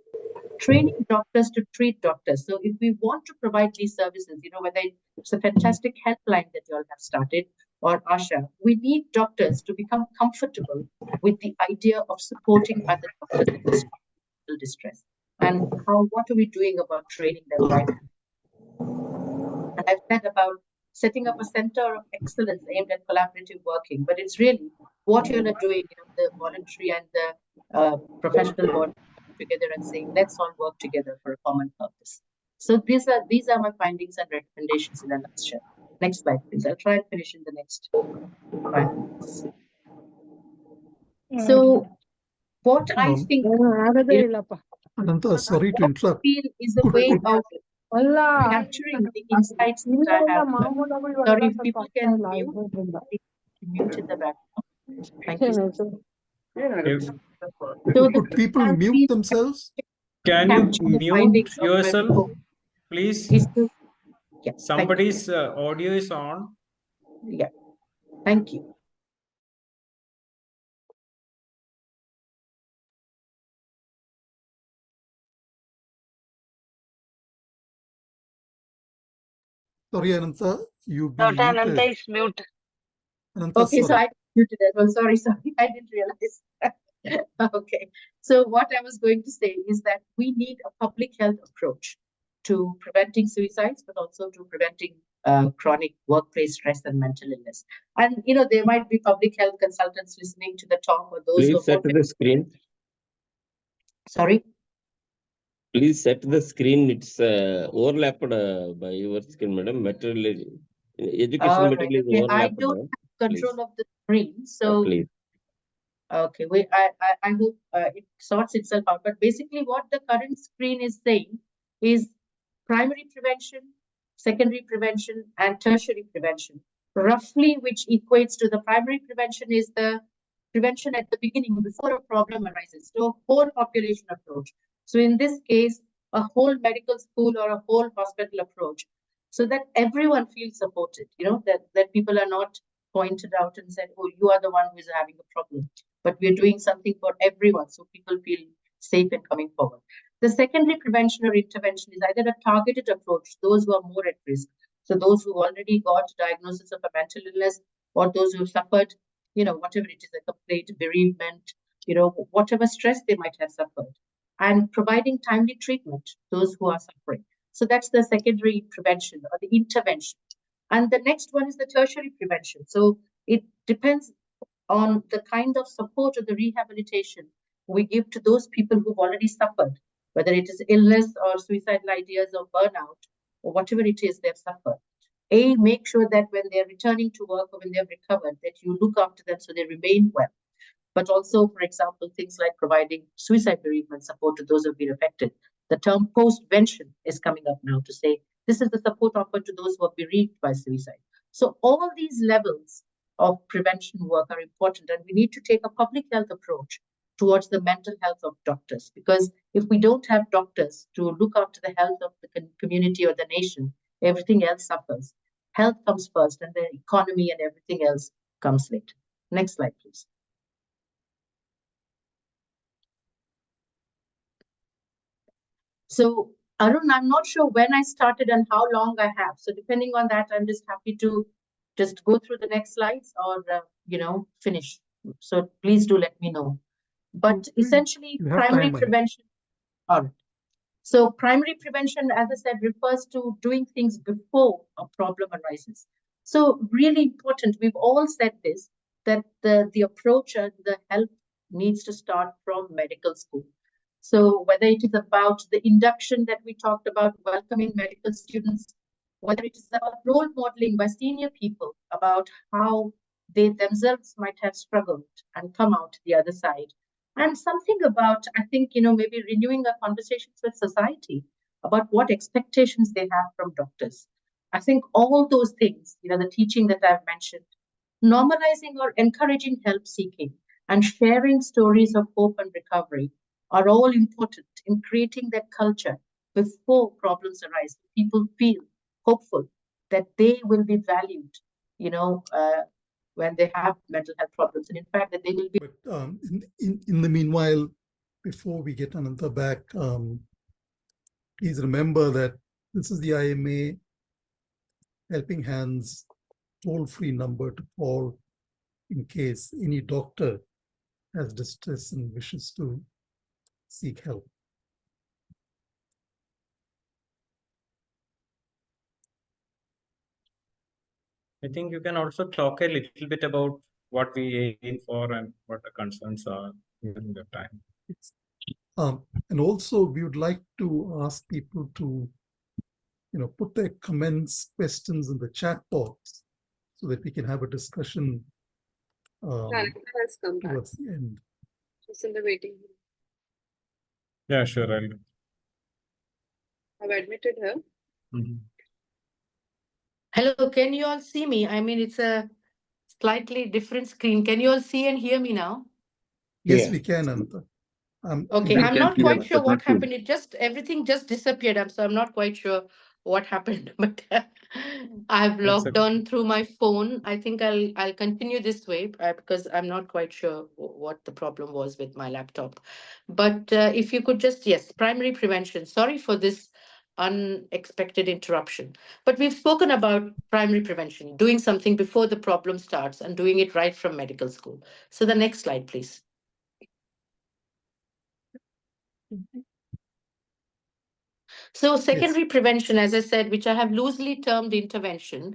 Training doctors to treat doctors. So if we want to provide these services, whether it's a fantastic helpline that you all have started or ASHA, we need doctors to become comfortable with the idea of supporting other doctors in this distress. And what are we doing about training them right? And I've said about setting up a center of excellence aimed at collaborative working, but it's really what you're doing, the voluntary and the professional body together and saying, let's all work together for a common purpose. So these are my findings and recommendations in a nutshell. Next slide, please. I'll try and finish in the next 5 minutes. So what I think Ananta, sorry to interrupt. is a way of capturing the insights that I have. Sorry, if people can mute in the background. Thank you. So Could people mute themselves? Can you mute yourself, please? Yeah, somebody's audio is on. Yeah, thank you. Sorry, Ananta, you've been Dr. muted. Ananta is mute. Ananta, Okay, sorry. so I muted that one. Sorry, I didn't realize. Okay, so what I was going to say is that we need a public health approach to preventing suicides, but also to preventing chronic workplace stress and mental illness. And there might be public health consultants listening to the talk, or those Please set the screen. Sorry. Please set the screen. It's overlapped by your screen, madam. Material, education material is overlapped. I don't have control of the screen, so please. Okay, I hope it sorts itself out. But basically, what the current screen is saying is primary prevention, secondary prevention, and tertiary prevention. Roughly, which equates to the primary prevention is the prevention at the beginning before a problem arises. So a whole population approach. So in this case, a whole medical school or a whole hospital approach, so that everyone feels supported, that people are not pointed out and said, oh, you are the one who is having a problem. But we're doing something for everyone, so people feel safe in coming forward. The secondary prevention or intervention is either a targeted approach, those who are more at risk. So those who already got diagnosis of a mental illness, or those who suffered, whatever it is, a complete bereavement, whatever stress they might have suffered, and providing timely treatment to those who are suffering. So that's the secondary prevention or the intervention. And the next one is the tertiary prevention. So it depends on the kind of support or the rehabilitation we give to those people who've already suffered, whether it is illness or suicidal ideas or burnout or whatever it is they've suffered. Make sure that when they're returning to work or when they've recovered, that you look after them so they remain well. But also, for example, things like providing suicide bereavement support to those who have been affected. The term postvention is coming up now to say this is the support offered to those who are bereaved by suicide. So all these levels of prevention work are important, and we need to take a public health approach towards the mental health of doctors, because if we don't have doctors to look after the health of the community or the nation, everything else suffers. Health comes first, and the economy and everything else comes later. Next slide, please. So, Arun, I'm not sure when I started and how long I have. So depending on that, I'm just happy to just go through the next slides or, finish. So please do let me know. But essentially, primary prevention. All right. So primary prevention, as I said, refers to doing things before a problem arises. So really important, we've all said this, that the approach and the help needs to start from medical school. So whether it is about the induction that we talked about, welcoming medical students, whether it is about role modeling by senior people about how they themselves might have struggled and come out the other side. And something about, I think, maybe renewing our conversations with society about what expectations they have from doctors. I think all those things, the teaching that I've mentioned, normalizing or encouraging help seeking and sharing stories of hope and recovery are all important in creating that culture before problems arise. People feel hopeful that they will be valued, when they have mental health problems, and in fact that they will be. But in the meanwhile, before we get Ananta back, please remember that this is the IMA Helping Hands toll-free number to call in case any doctor has distress and wishes to seek help. I think you can also talk a little bit about what we aim for and what the concerns are during the time. And also, we would like to ask people to, put their comments, questions in the chat box so that we can have a discussion has come back. towards the end. She's in the waiting room. Yeah, sure. I've admitted her. Mm-hmm. Hello, can you all see me? I mean, it's a slightly different screen. Can you all see and hear me now? Yes, we can, Ananta. Okay, I'm not quite sure what happened. Everything just disappeared. So I'm not quite sure what happened, but I've logged on through my phone. I think I'll continue this way because I'm not quite sure what the problem was with my laptop. But if you could just, yes, primary prevention. Sorry for this unexpected interruption. But we've spoken about primary prevention, doing something before the problem starts and doing it right from medical school. So the next slide, please. So secondary prevention, as I said, which I have loosely termed intervention,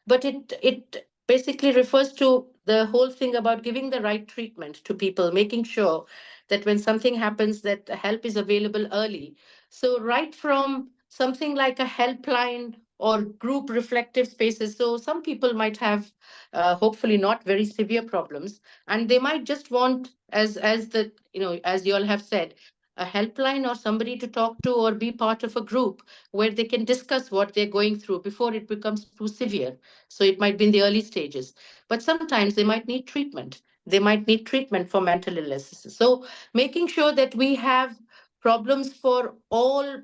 but it basically refers to the whole thing about giving the right treatment to people, making sure that when something happens, that help is available early. So right from something like a helpline or group reflective spaces. So some people might have hopefully not very severe problems, and they might just want, as you all have said, a helpline or somebody to talk to or be part of a group where they can discuss what they're going through before it becomes too severe. So it might be in the early stages, but sometimes they might need treatment. they might need treatment for mental illnesses. So making sure that we have problems for all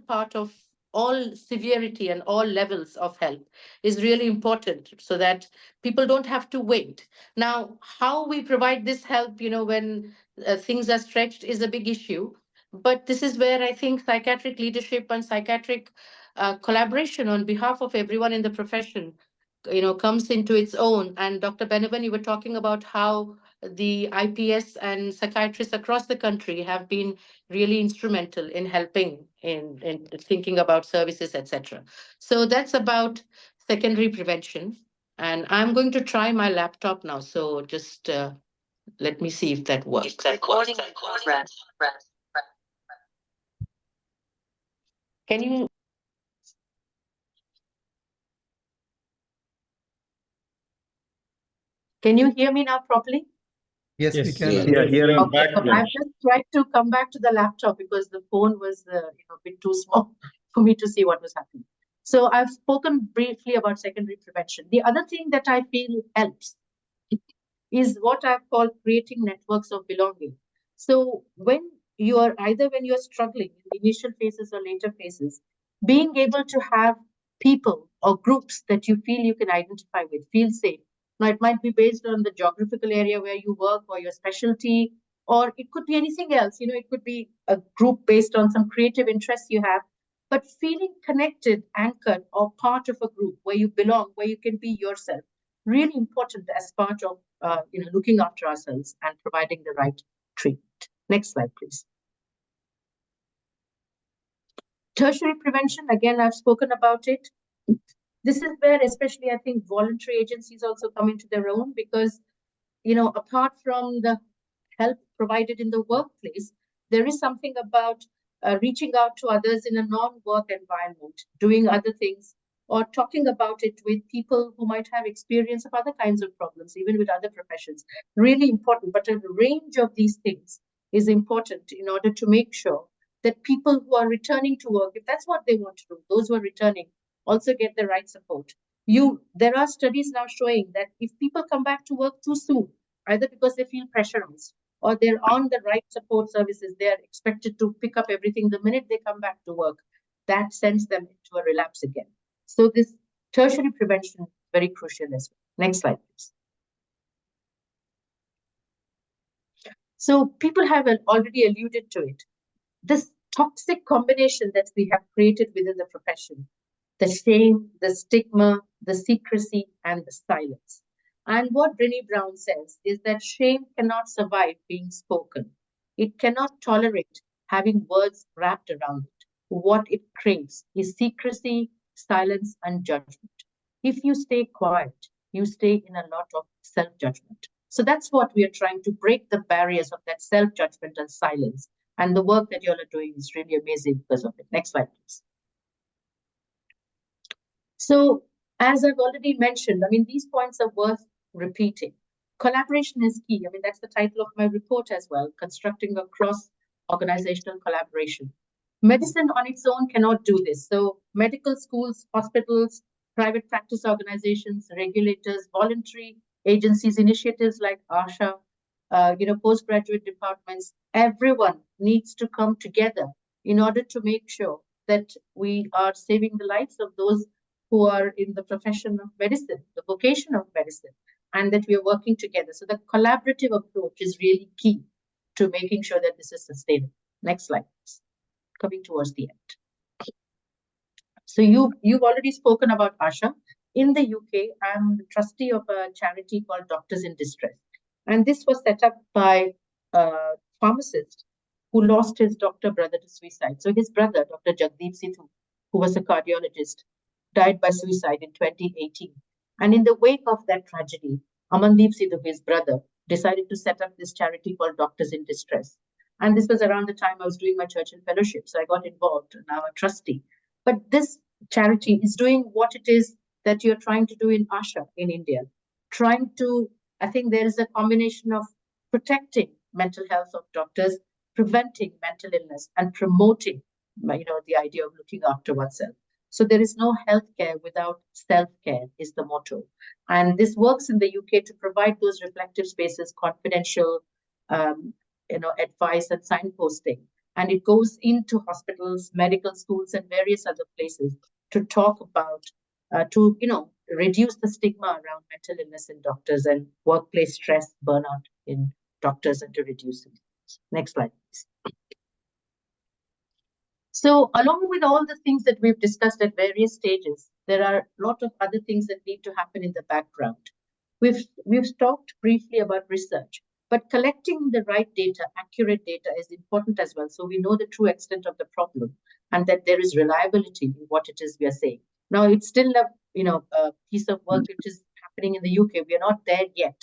severity and all levels of help is really important, so that people don't have to wait. Now, how we provide this help, when things are stretched, is a big issue. But this is where I think psychiatric leadership and psychiatric collaboration on behalf of everyone in the profession, comes into its own. And Dr. Benavan, you were talking about how the IPS and psychiatrists across the country have been really instrumental in helping in thinking about services, etc. So that's about secondary prevention. And I'm going to try my laptop now. So just let me see if that works. Recording in progress. Can you? Can you hear me now properly? Yes, we can. Yeah, here and back. So I've just tried to come back to the laptop because the phone was a bit too small for me to see what was happening. So I've spoken briefly about secondary prevention. The other thing that I feel helps is what I've called creating networks of belonging. So when you're struggling in the initial phases or later phases, being able to have people or groups that you feel you can identify with, feel safe. Now, it might be based on the geographical area where you work or your specialty, or it could be anything else. It could be a group based on some creative interests you have, but feeling connected, anchored, or part of a group where you belong, where you can be yourself. Really important as part of looking after ourselves and providing the right treatment. Next slide, please. Tertiary prevention, again, I've spoken about it. This is where especially I think voluntary agencies also come into their own, because, apart from the help provided in the workplace, there is something about reaching out to others in a non-work environment, doing other things, or talking about it with people who might have experience of other kinds of problems, even with other professions. Really important, but a range of these things is important in order to make sure that people who are returning to work, if that's what they want to do, those who are returning also get the right support. There are studies now showing that if people come back to work too soon, either because they feel pressurized or they're on the right support services, they are expected to pick up everything the minute they come back to work, that sends them into a relapse again. So this tertiary prevention is very crucial as well. Next slide, please. So people have already alluded to it. This toxic combination that we have created within the profession, the shame, the stigma, the secrecy, and the silence. And what Brené Brown says is that shame cannot survive being spoken. It cannot tolerate having words wrapped around it. What it craves is secrecy, silence, and judgment. If you stay quiet, you stay in a lot of self-judgment. So that's what we are trying to break, the barriers of that self-judgment and silence. And the work that you all are doing is really amazing because of it. Next slide, please. So as I've already mentioned, these points are worth repeating. Collaboration is key. That's the title of my report as well, constructing a cross-organizational collaboration. Medicine on its own cannot do this. So medical schools, hospitals, private practice organizations, regulators, voluntary agencies, initiatives like ASHA, postgraduate departments, everyone needs to come together in order to make sure that we are saving the lives of those who are in the profession of medicine, the vocation of medicine, and that we are working together. So the collaborative approach is really key to making sure that this is sustainable. Next slide, please. Coming towards the end. So you've already spoken about ASHA. In the UK, I'm the trustee of a charity called Doctors in Distress. And this was set up by a pharmacist who lost his doctor brother to suicide. So his brother, Dr. Jagdeep Sidhu, who was a cardiologist, died by suicide in 2018. And in the wake of that tragedy, Amandeep Sidhu, his brother, decided to set up this charity called Doctors in Distress. And this was around the time I was doing my Churchill Fellowship. So I got involved, and now a trustee. But this charity is doing what it is that you're trying to do in ASHA in India. I think there is a combination of protecting mental health of doctors, preventing mental illness, and promoting, the idea of looking after oneself. So there is no healthcare without self-care is the motto. And this works in the UK to provide those reflective spaces, confidential, advice and signposting. And it goes into hospitals, medical schools, and various other places to talk about, reduce the stigma around mental illness in doctors and workplace stress, burnout in doctors, and to reduce it. Next slide, please. So along with all the things that we've discussed at various stages, there are a lot of other things that need to happen in the background. We've talked briefly about research, but collecting the right data, accurate data, is important as well. So we know the true extent of the problem and that there is reliability in what it is we are saying. Now, it's still a piece of work which is happening in the UK. We are not there yet,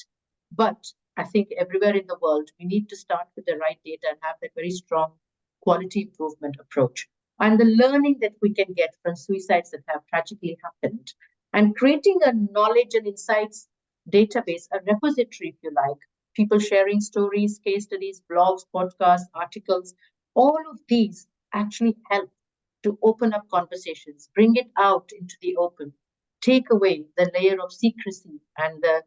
but I think everywhere in the world, we need to start with the right data and have that very strong quality improvement approach, and the learning that we can get from suicides that have tragically happened, and creating a knowledge and insights database, a repository, if you like, people sharing stories, case studies, blogs, podcasts, articles. All of these actually help to open up conversations, bring it out into the open, take away the layer of secrecy and the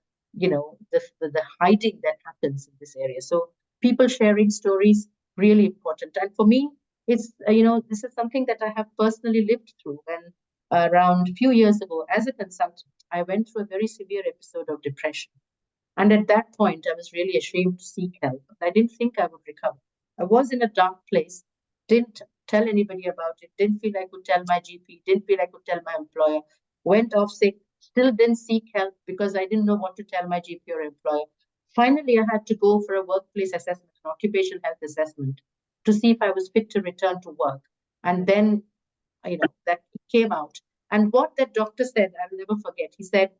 hiding that happens in this area. So people sharing stories, really important. And for me, it's, this is something that I have personally lived through. When around a few years ago, as a consultant, I went through a very severe episode of depression. And at that point, I was really ashamed to seek help. I didn't think I would recover. I was in a dark place, didn't tell anybody about it, didn't feel I could tell my GP, didn't feel I could tell my employer, went off sick, still didn't seek help because I didn't know what to tell my GP or employer. Finally, I had to go for a workplace assessment, an occupational health assessment, to see if I was fit to return to work. And then, that came out. And what that doctor said, I will never forget. He said,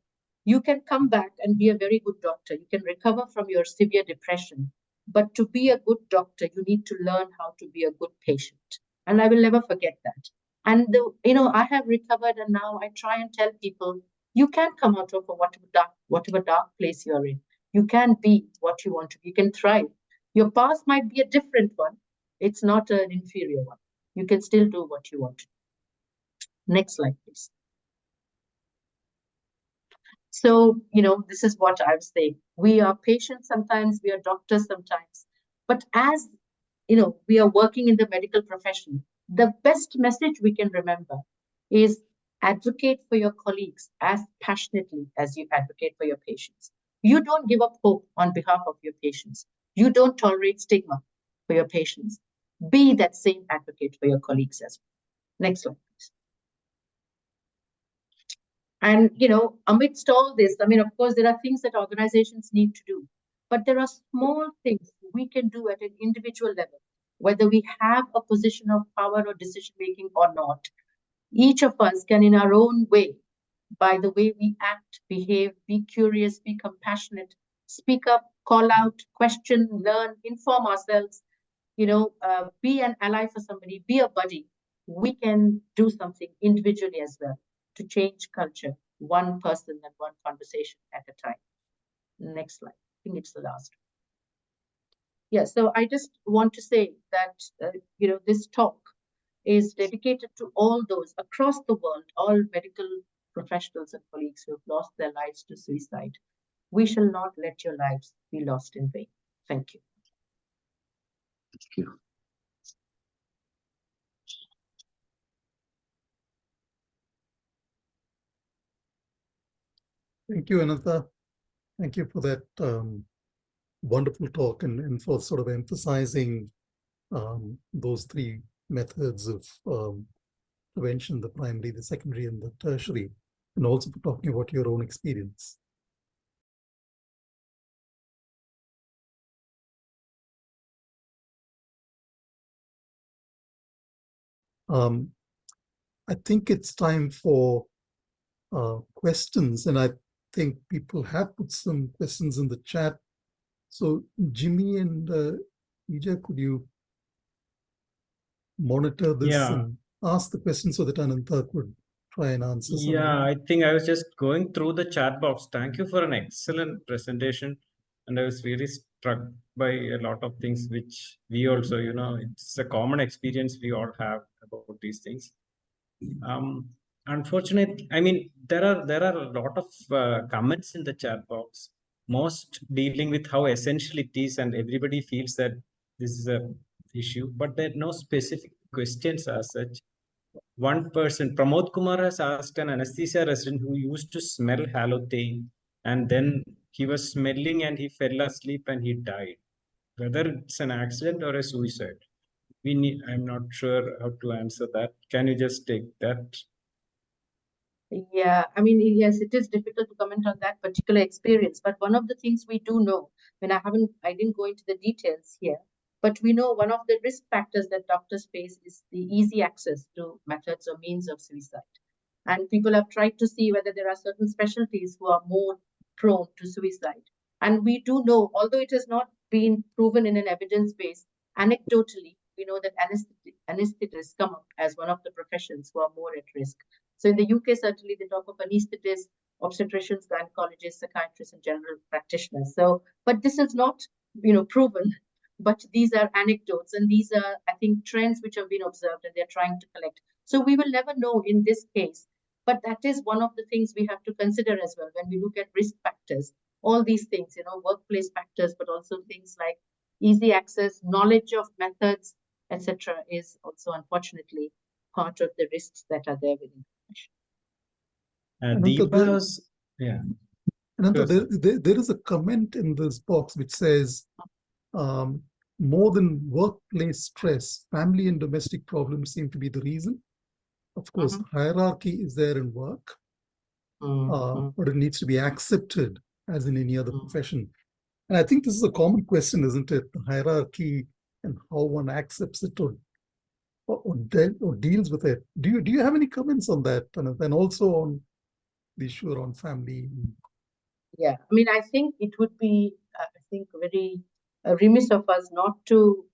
you can come back and be a very good doctor. You can recover from your severe depression. But to be a good doctor, you need to learn how to be a good patient. And I will never forget that. And, I have recovered, and now I try and tell people, you can come out of whatever dark place you're in. You can be what you want to be. You can thrive. Your past might be a different one. It's not an inferior one. You can still do what you want to do. Next slide, please. So, this is what I was saying. We are patients sometimes, we are doctors sometimes. But as, we are working in the medical profession, the best message we can remember is advocate for your colleagues as passionately as you advocate for your patients. You don't give up hope on behalf of your patients. You don't tolerate stigma for your patients. Be that same advocate for your colleagues as well. Next slide, please. And, amidst all this, of course, there are things that organizations need to do, but there are small things we can do at an individual level, whether we have a position of power or decision-making or not. Each of us can, in our own way, by the way we act, behave, be curious, be compassionate, speak up, call out, question, learn, inform ourselves, be an ally for somebody, be a buddy. We can do something individually as well to change culture, one person and one conversation at a time. Next slide. I think it's the last. Yeah, so I just want to say that, this talk is dedicated to all those across the world, all medical professionals and colleagues who have lost their lives to suicide. We shall not let your lives be lost in vain. Thank you. Thank you. Thank you, Ananta. Thank you for that wonderful talk and for sort of emphasizing those three methods of prevention, the primary, the secondary, and the tertiary, and also for talking about your own experience. I think it's time for questions, and I think people have put some questions in the chat. So Jimmy and Ija, could you monitor this and ask the question so that Ananta could try and answer some? Yeah, I think I was just going through the chat box. Thank you for an excellent presentation. And I was really struck by a lot of things which we also, it's a common experience we all have about these things. unfortunate. I mean, there are a lot of comments in the chat box, most dealing with how essential it is, and everybody feels that this is a issue, but there are no specific questions as such. One person, Pramod Kumar, has asked an anesthesia resident who used to smell halothane, and then he was smelling and he fell asleep and he died. Whether it's an accident or a suicide, I'm not sure how to answer that. Can you just take that? Yeah, I mean, yes, it is difficult to comment on that particular experience, but one of the things we do know, when I didn't go into the details here, but we know one of the risk factors that doctors face is the easy access to methods or means of suicide. And people have tried to see whether there are certain specialties who are more prone to suicide. And we do know, although it has not been proven in an evidence base, anecdotally, we know that anesthetists come up as one of the professions who are more at risk. So in the UK, certainly they talk of anesthetists, obstetricians, gynecologists, psychiatrists, and general practitioners. So, but this is not, proven, but these are anecdotes, and these are, I think, trends which have been observed, and they're trying to collect. So we will never know in this case, but that is one of the things we have to consider as well when we look at risk factors. All these things, workplace factors, but also things like easy access, knowledge of methods, etc., is also unfortunately part of the risks that are there within. Yeah. Ananta, there is a comment in this box which says, more than workplace stress, family and domestic problems seem to be the reason. Of course, hierarchy is there in work, but it needs to be accepted as in any other profession. And I think this is a common question, isn't it? The hierarchy and how one accepts it or deals with it. Do you have any comments on that, and also on the issue around family? Yeah, I mean, I think it would be, very remiss of us not to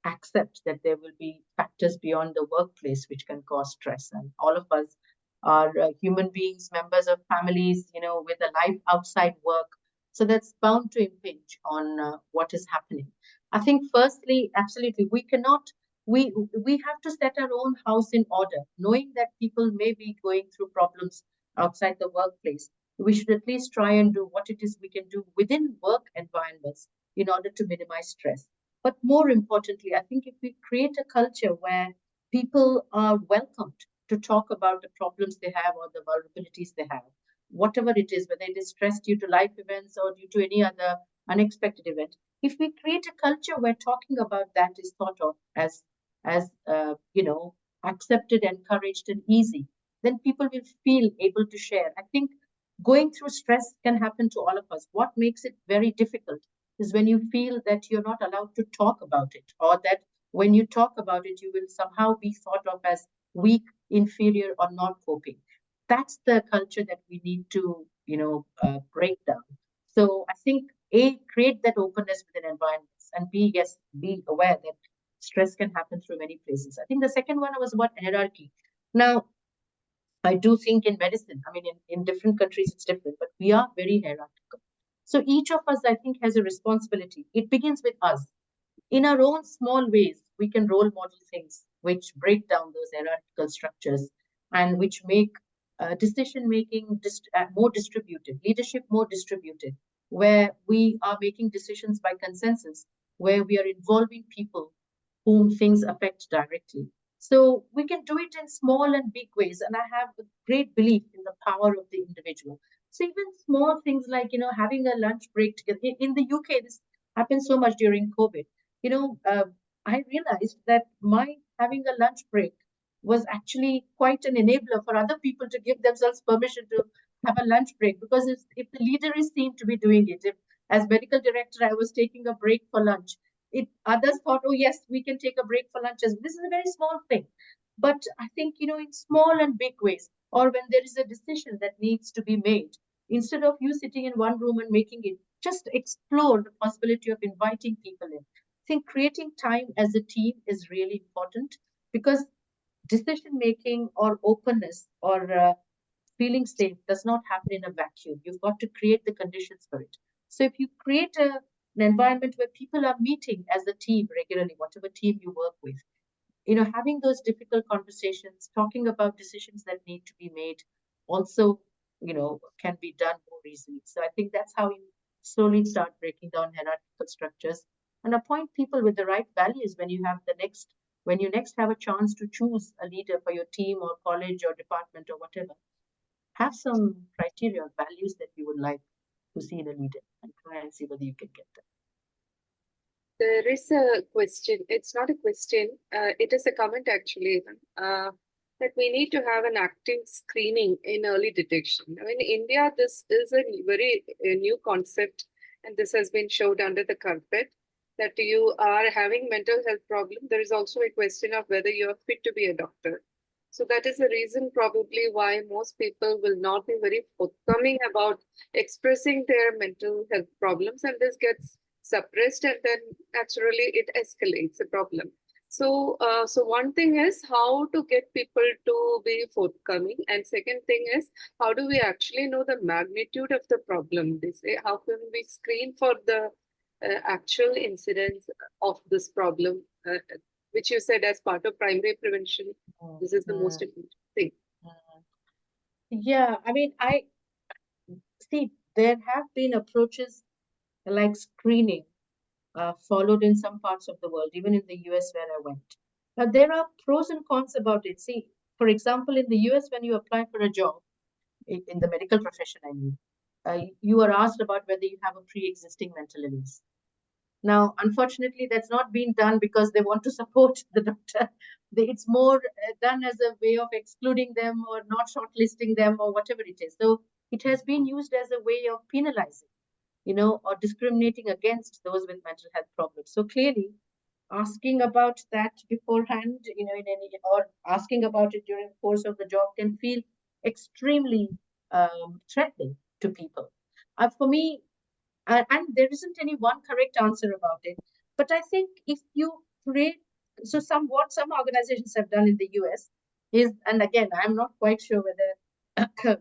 accept that there will be factors beyond the workplace which can cause stress. And all of us are human beings, members of families, with a life outside work. So that's bound to impinge on what is happening. I think firstly, absolutely, we have to set our own house in order, knowing that people may be going through problems outside the workplace. We should at least try and do what it is we can do within work environments in order to minimize stress. But more importantly, I think if we create a culture where people are welcomed to talk about the problems they have or the vulnerabilities they have, whatever it is, whether it is stress due to life events or due to any other unexpected event, if we create a culture where talking about that is thought of as accepted, encouraged, and easy, then people will feel able to share. I think going through stress can happen to all of us. What makes it very difficult is when you feel that you're not allowed to talk about it, or that when you talk about it, you will somehow be thought of as weak, inferior, or not coping. That's the culture that we need to, break down. So I think, A, create that openness within environments, and B, yes, be aware that stress can happen through many places. I think the second one was about hierarchy. Now, I do think in medicine, I mean, in different countries, it's different, but we are very hierarchical. So each of us, I think, has a responsibility. It begins with us. In our own small ways, we can role model things which break down those hierarchical structures and which make decision-making more distributed, leadership more distributed, where we are making decisions by consensus, where we are involving people whom things affect directly. So we can do it in small and big ways. And I have a great belief in the power of the individual. So even small things like, having a lunch break together. In the UK, this happened so much during COVID. I realized that my having a lunch break was actually quite an enabler for other people to give themselves permission to have a lunch break. Because if the leader is seen to be doing it, if as medical director, I was taking a break for lunch, others thought, oh yes, we can take a break for lunch. This is a very small thing, but I think in small and big ways, or when there is a decision that needs to be made, instead of you sitting in one room and making it, just explore the possibility of inviting people in. I think creating time as a team is really important, because decision making or openness or feeling safe does not happen in a vacuum. You've got to create the conditions for it. So if you create an environment where people are meeting as a team regularly, whatever team you work with, having those difficult conversations, talking about decisions that need to be made also, can be done more easily. So I think that's how you slowly start breaking down hierarchical structures and appoint people with the right values when you next have a chance to choose a leader for your team or college or department or whatever. Have some criteria or values that you would like to see in a leader and try and see whether you can get them. There is a question. It's not a question. It is a comment actually. That we need to have an active screening in early detection. Now, in India, this is a very new concept, and this has been shoved under the carpet. That you are having mental health problem. There is also a question of whether you are fit to be a doctor. So that is the reason probably why most people will not be very forthcoming about expressing their mental health problems, and this gets suppressed, and then naturally it escalates the problem. So, so one thing is how to get people to be forthcoming, and second thing is how do we actually know the magnitude of the problem? They say, how can we screen for the actual incidence of this problem, which you said as part of primary prevention. This is the most important thing. Yeah, I mean, I see there have been approaches like screening followed in some parts of the world, even in the US where I went. But there are pros and cons about it. See, for example, in the US, when you apply for a job, in the medical profession, I mean, you are asked about whether you have a pre-existing mental illness. Now, unfortunately, that's not being done because they want to support the doctor. It's more done as a way of excluding them or not shortlisting them or whatever it is. So it has been used as a way of penalizing, or discriminating against those with mental health problems. So clearly, asking about that beforehand, or asking about it during the course of the job can feel extremely threatening to people. For me, and there isn't any one correct answer about it, but I think if you create, so what some organizations have done in the US is, and again, I'm not quite sure whether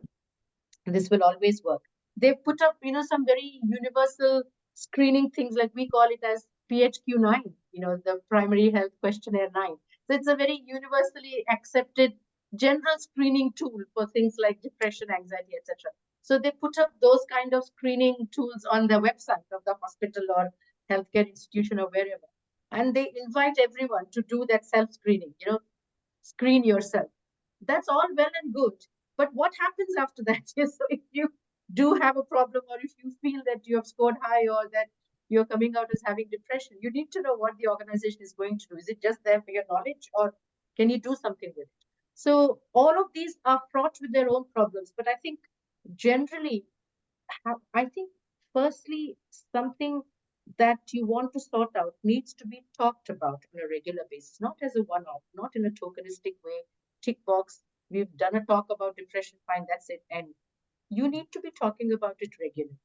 this will always work. They've put up, some very universal screening things, like we call it as PHQ-9, the Primary Health Questionnaire 9. So it's a very universally accepted general screening tool for things like depression, anxiety, etc. So they put up those kind of screening tools on the website of the hospital or healthcare institution or wherever. And they invite everyone to do that self-screening, screen yourself. That's all well and good. But what happens after that is, so if you do have a problem, or if you feel that you have scored high or that you're coming out as having depression, you need to know what the organization is going to do. Is it just there for your knowledge, or can you do something with it? So all of these are fraught with their own problems. But I think generally, firstly, something that you want to sort out needs to be talked about on a regular basis, not as a one-off, not in a tokenistic way, tick box. We've done a talk about depression, fine, that's it, end. You need to be talking about it regularly.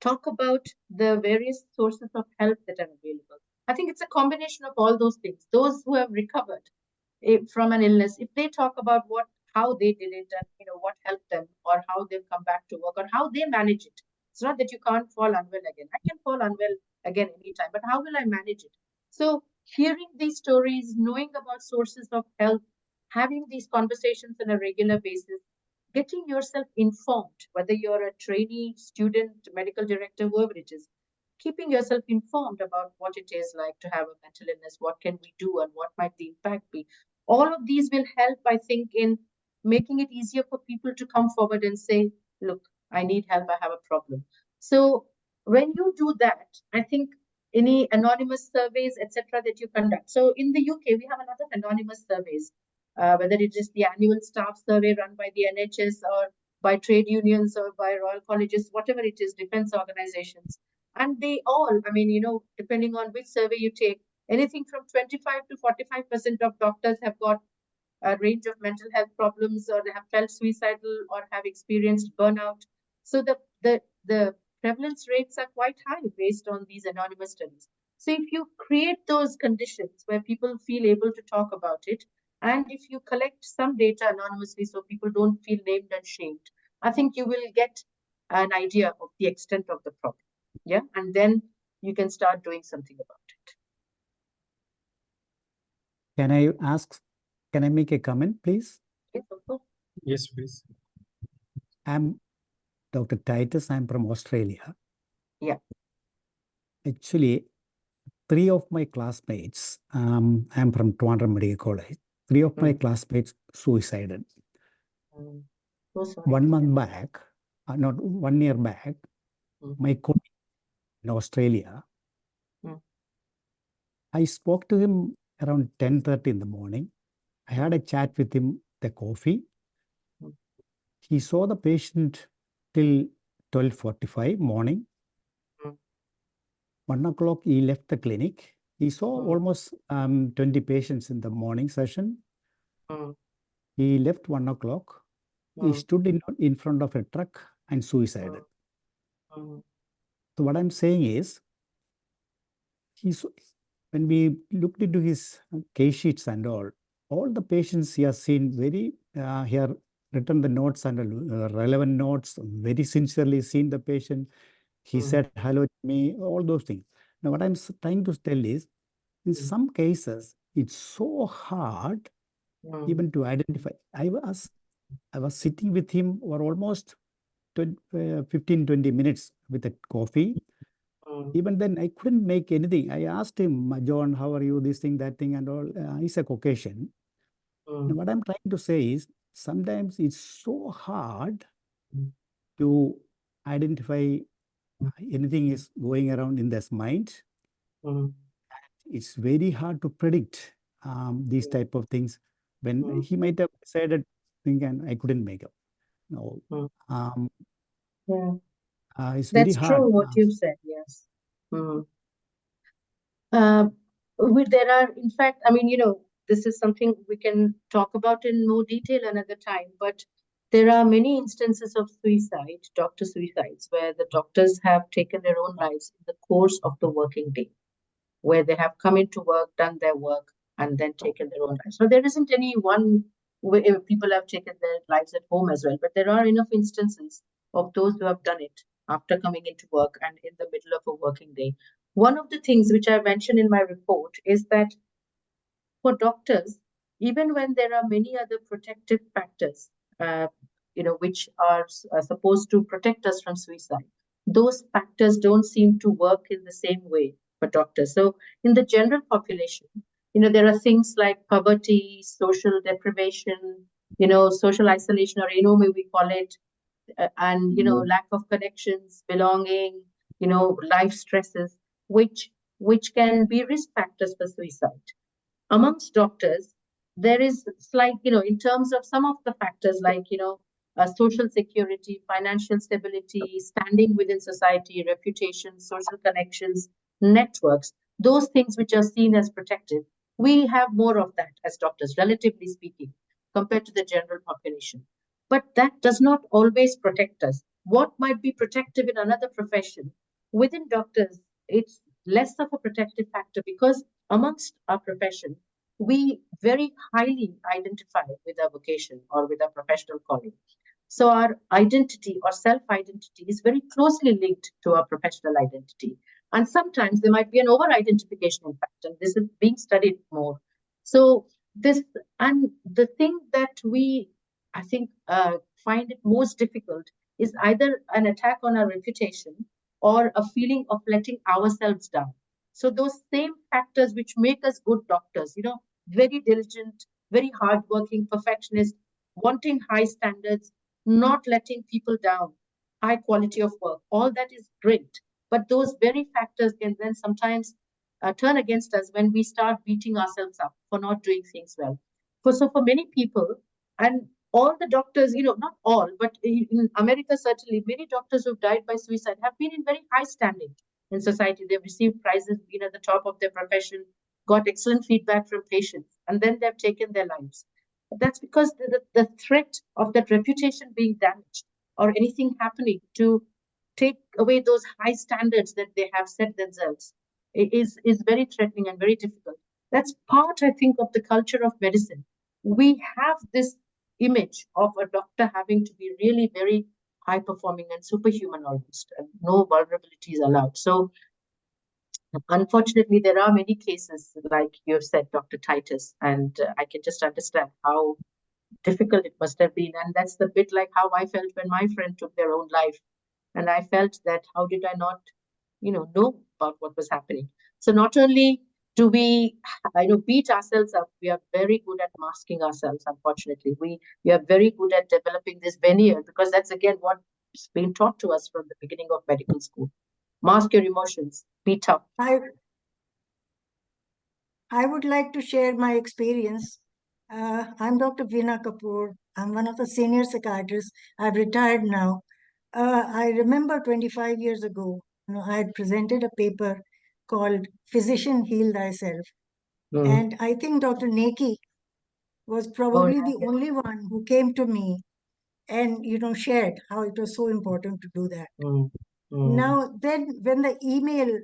Talk about the various sources of help that are available. I think it's a combination of all those things. Those who have recovered from an illness, if they talk about how they did it, and what helped them, or how they've come back to work, or how they manage it. It's not that you can't fall unwell again. I can fall unwell again anytime, but how will I manage it? So hearing these stories, knowing about sources of help, having these conversations on a regular basis, getting yourself informed, whether you're a trainee, student, medical director, whoever it is, keeping yourself informed about what it is like to have a mental illness, what can we do, and what might the impact be. All of these will help, I think, in making it easier for people to come forward and say, look, I need help, I have a problem. So when you do that, I think any anonymous surveys, etc., that you conduct. So in the UK, we have a lot of anonymous surveys, whether it is the annual staff survey run by the NHS or by trade unions or by Royal Colleges, whatever it is, defense organizations. And they all, depending on which survey you take, anything from 25 to 45% of doctors have got a range of mental health problems, or they have felt suicidal, or have experienced burnout. So the prevalence rates are quite high based on these anonymous studies. So if you create those conditions where people feel able to talk about it, and if you collect some data anonymously so people don't feel named and shamed, I think you will get an idea of the extent of the problem. Yeah, and then you can start doing something about it. Can I make a comment, please? Yes, of course. Yes, please. I'm Dr. Titus. I'm from Australia. Yeah. Actually, 3 of my classmates, I'm from Trivandrum Medical College. 3 of my classmates suicided. So sorry. 1 month back, not 1 year back, my colleague in Australia, I spoke to him around 10:30 in the morning. I had a chat with him, the coffee. He saw the patient till 12:45 morning. 1 o'clock, he left the clinic. He saw almost 20 patients in the morning session. He left 1 o'clock. He stood in front of a truck and suicided. So what I'm saying is, when we looked into his case sheets and all the patients he has seen he have written the notes and relevant notes, very sincerely seen the patient. He said hello to me, all those things. Now, what I'm trying to tell is, in some cases, it's so hard even to identify. I was sitting with him for almost 15-20 minutes with a coffee. Even then, I couldn't make anything. I asked him, John, how are you? This thing, that thing, and all. He's a Caucasian. Now, what I'm trying to say is, sometimes it's so hard to identify anything is going around in this mind. It's very hard to predict these type of things when he might have decided thing and I couldn't make up. No, it's very That's hard. true what you've said, yes. There are, in fact, I mean, this is something we can talk about in more detail another time, but there are many instances of suicide, doctor suicides, where the doctors have taken their own lives in the course of the working day, where they have come into work, done their work, and then taken their own lives. So there isn't any one way people have taken their lives at home as well, but there are enough instances of those who have done it after coming into work and in the middle of a working day. One of the things which I mentioned in my report is that for doctors, even when there are many other protective factors, which are supposed to protect us from suicide, those factors don't seem to work in the same way for doctors. So in the general population, there are things like poverty, social deprivation, social isolation, or we call it, and lack of connections, belonging, life stresses, which can be risk factors for suicide. Amongst doctors, there is slight, in terms of some of the factors like, social security, financial stability, standing within society, reputation, social connections, networks, those things which are seen as protective, we have more of that as doctors, relatively speaking, compared to the general population. But that does not always protect us. What might be protective in another profession, within doctors, it's less of a protective factor because amongst our profession, we very highly identify with our vocation or with our professional calling. So our identity or self-identity is very closely linked to our professional identity. And sometimes there might be an over-identification, in fact, and this is being studied more. So the thing that we, I think, find it most difficult is either an attack on our reputation or a feeling of letting ourselves down. So those same factors which make us good doctors, very diligent, very hardworking, perfectionist, wanting high standards, not letting people down, high quality of work, all that is great. But those very factors can then sometimes turn against us when we start beating ourselves up for not doing things well. So for many people, and all the doctors, not all, but in America, certainly, many doctors who've died by suicide have been in very high standing in society. They've received prizes, been at the top of their profession, got excellent feedback from patients, and then they've taken their lives. That's because the threat of that reputation being damaged or anything happening to take away those high standards that they have set themselves is very threatening and very difficult. That's part, I think, of the culture of medicine. We have this image of a doctor having to be really very high performing and superhuman almost, and no vulnerabilities allowed. So Unfortunately, there are many cases, like you have said, Dr. Titus, and I can just understand how difficult it must have been. And that's the bit like how I felt when my friend took their own life. And I felt that how did I not, know about what was happening? So not only do we, beat ourselves up, we are very good at masking ourselves, unfortunately. We are very good at developing this veneer, because that's again what's been taught to us from the beginning of medical school. Mask your emotions, be tough. I would like to share my experience. I'm Dr. Veena Kapoor. I'm one of the senior psychiatrists. I've retired now. I remember 25 years ago, I had presented a paper called Physician Heal Thyself. And I think Dr. Neki was probably the only one who came to me and, shared how it was so important to do that. Now, then when the email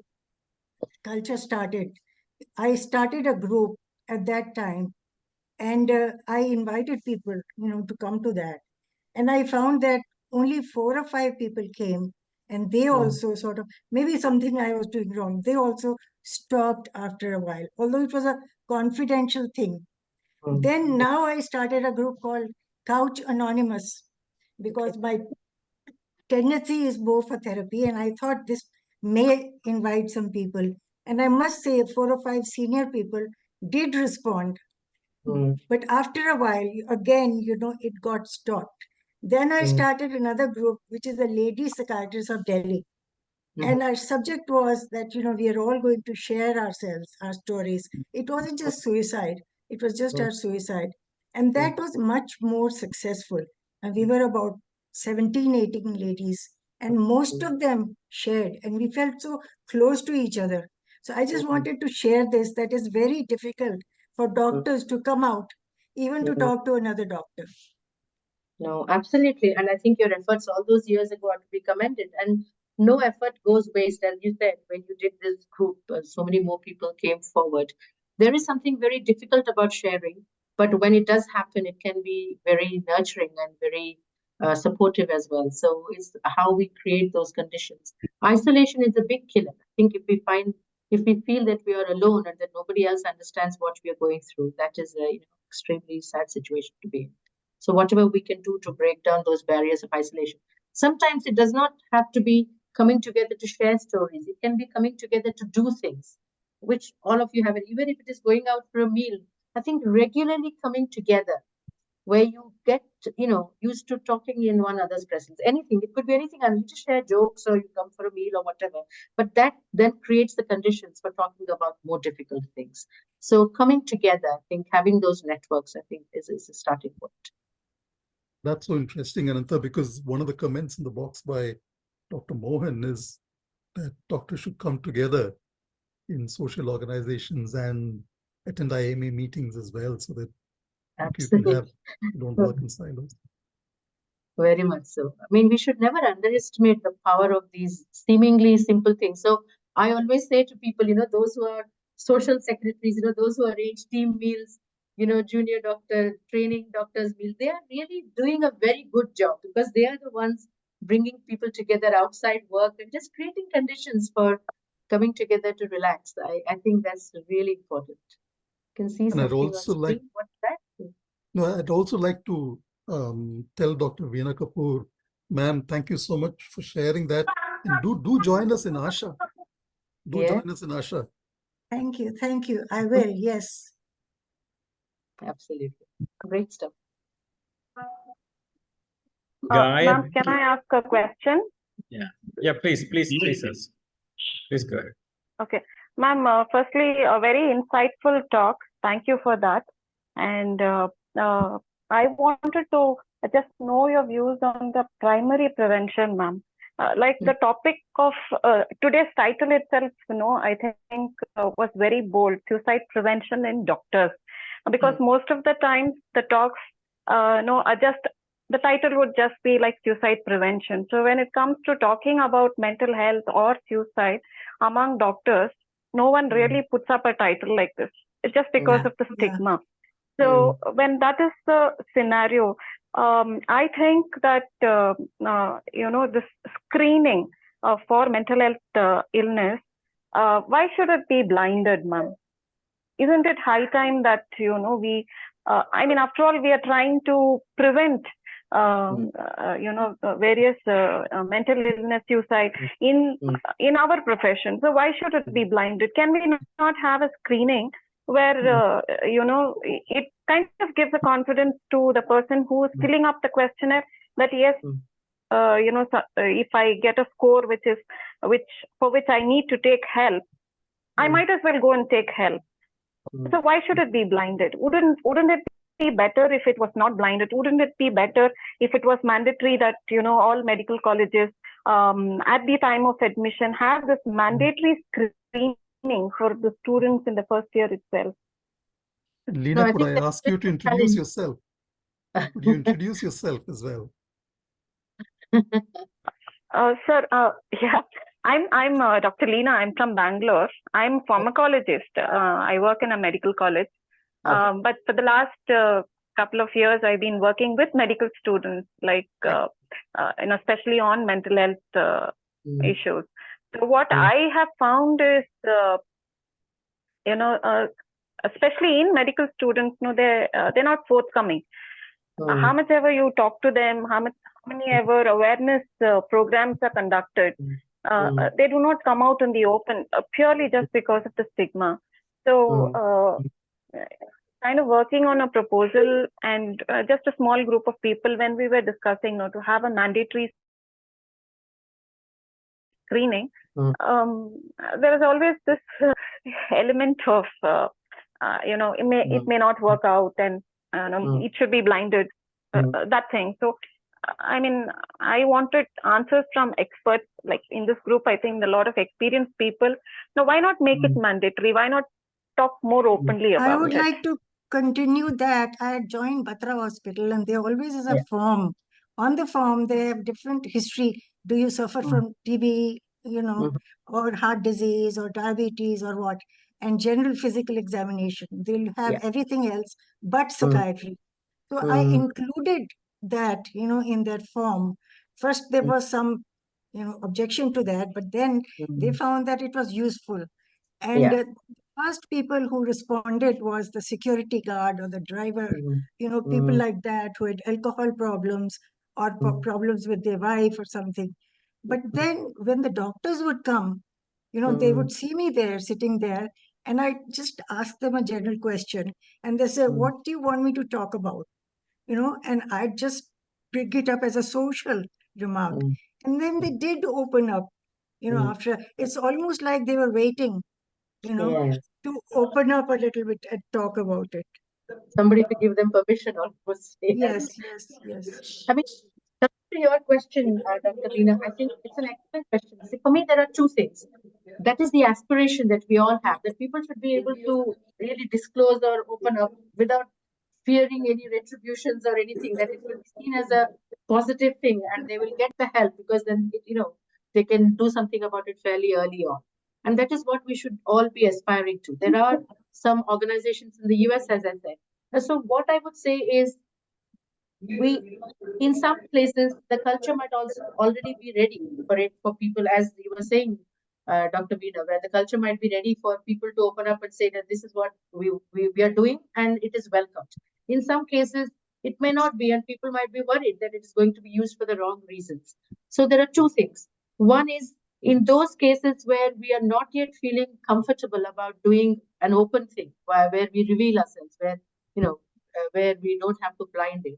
culture started, I started a group at that time, and I invited people, to come to that. And I found that only 4 or 5 people came, and they also sort of, maybe something I was doing wrong, they also stopped after a while, although it was a confidential thing. Then now I started a group called Couch Anonymous, because my tendency is more for therapy, and I thought this may invite some people. And I must say, 4 or 5 senior people did respond. But after a while, again, it got stopped. Then I started another group, which is the Lady Psychiatrists of Delhi. And our subject was that, we are all going to share ourselves, our stories. It wasn't just suicide, it was just our suicide. And that was much more successful. And we were about 17, 18 ladies, and most of them shared, and we felt so close to each other. So I just wanted to share this, that is very difficult for doctors to come out, even to talk to another doctor. No, absolutely. And I think your efforts all those years ago are to be commended. And no effort goes waste. As you said, when you did this group, so many more people came forward. There is something very difficult about sharing, but when it does happen, it can be very nurturing and very supportive as well. So it's how we create those conditions. Isolation is a big killer. I think if we feel that we are alone and that nobody else understands what we are going through, that is a extremely sad situation to be in. So whatever we can do to break down those barriers of isolation. Sometimes it does not have to be coming together to share stories. It can be coming together to do things, which all of you have. And even if it is going out for a meal, I think regularly coming together where you get, used to talking in one another's presence. Anything, it could be anything. I mean, to share jokes or you come for a meal or whatever. But that then creates the conditions for talking about more difficult things. So coming together, I think having those networks, I think is a starting point. That's so interesting, Ananta, because one of the comments in the box by Dr. Mohan is that doctors should come together in social organizations and attend IMA meetings as well, so that you don't work in silos. Very much so. I mean, we should never underestimate the power of these seemingly simple things. So I always say to people, those who are social secretaries, those who arrange team meals, junior doctor, training doctors meal, they are really doing a very good job, because they are the ones bringing people together outside work and just creating conditions for coming together to relax. I think that's really important. You can see and something I'd also on screen. What's that? No, I'd also like to tell Dr. Veena Kapoor, ma'am, thank you so much for sharing that. And do join us in ASHA. Join us in ASHA. Thank you. I will, yes. Absolutely. Great stuff. Ma'am, can I ask a question? Yeah, please, yes. Please go ahead. Okay. Ma'am, firstly, a very insightful talk. Thank you for that. And I wanted to just know your views on the primary prevention, ma'am. Like the topic of today's title itself, I think was very bold, suicide prevention in doctors. Because most of the times the talks, the title would just be like suicide prevention. So when it comes to talking about mental health or suicide among doctors, no one really puts up a title like this. It's just because of the stigma. So when that is the scenario, I think that, this screening for mental health illness why should it be blinded, ma'am? Isn't it high time that, we, I mean, after all, we are trying to prevent, various mental illness, suicide in our profession. So why should it be blinded? Can we not have a screening where, it kind of gives a confidence to the person who is filling up the questionnaire that, yes, if I get a score for which I need to take help, I might as well go and take help. So why should it be blinded? Wouldn't it be better if it was not blinded? Wouldn't it be better if it was mandatory that, all medical colleges at the time of admission have this mandatory screening for the students in the first year itself? Lena, could I ask you to introduce yourself? Could you introduce yourself as well? Sir, yeah. I'm Dr. Lena. I'm from Bangalore. I'm pharmacologist. I work in a medical college. Okay. But for the last couple of years, I've been working with medical students, like, especially on mental health issues. So what I have found is, especially in medical students, they're not forthcoming. How much ever you talk to them, how many ever awareness programs are conducted, they do not come out in the open purely just because of the stigma. So kind of working on a proposal and just a small group of people, when we were discussing to have a mandatory screening, there is always this element of, it may not work out, and it should be blinded, that thing. So, I mean, I wanted answers from experts, like in this group. I think a lot of experienced people. Now, why not make it mandatory? Why not talk more openly about it? I would like to continue that. I had joined Batra Hospital, and there always is a form. On the form, they have different history. Do you suffer from TB, or heart disease, or diabetes, or what? And general physical examination. They'll have everything else but psychiatry. So I included that, in that form. First, there was some, objection to that, but then they found that it was useful. And the first people who responded was the security guard or the driver, people like that who had alcohol problems or problems with their wife or something. But then when the doctors would come, they would see me there, sitting there, and I just asked them a general question. And they said, what do you want me to talk about? And I just pick it up as a social remark. And then they did open up, after, it's almost like they were waiting, to open up a little bit and talk about it. Somebody to give them permission almost. Yes. I mean, coming to your question, Dr. Lena, I think it's an excellent question. See, for me, there are two things. That is the aspiration that we all have, that people should be able to really disclose or open up without fearing any retributions or anything, that it will be seen as a positive thing and they will get the help, because then, they can do something about it fairly early on. And that is what we should all be aspiring to. There are some organizations in the US, as I said. So what I would say is, in some places, the culture might also already be ready for it, for people, as you were saying, Dr. Veena, where the culture might be ready for people to open up and say that this is what we are doing and it is welcomed. In some cases, it may not be, and people might be worried that it is going to be used for the wrong reasons. So there are two things. One is, in those cases where we are not yet feeling comfortable about doing an open thing, where we reveal ourselves, where, where we don't have to blind it.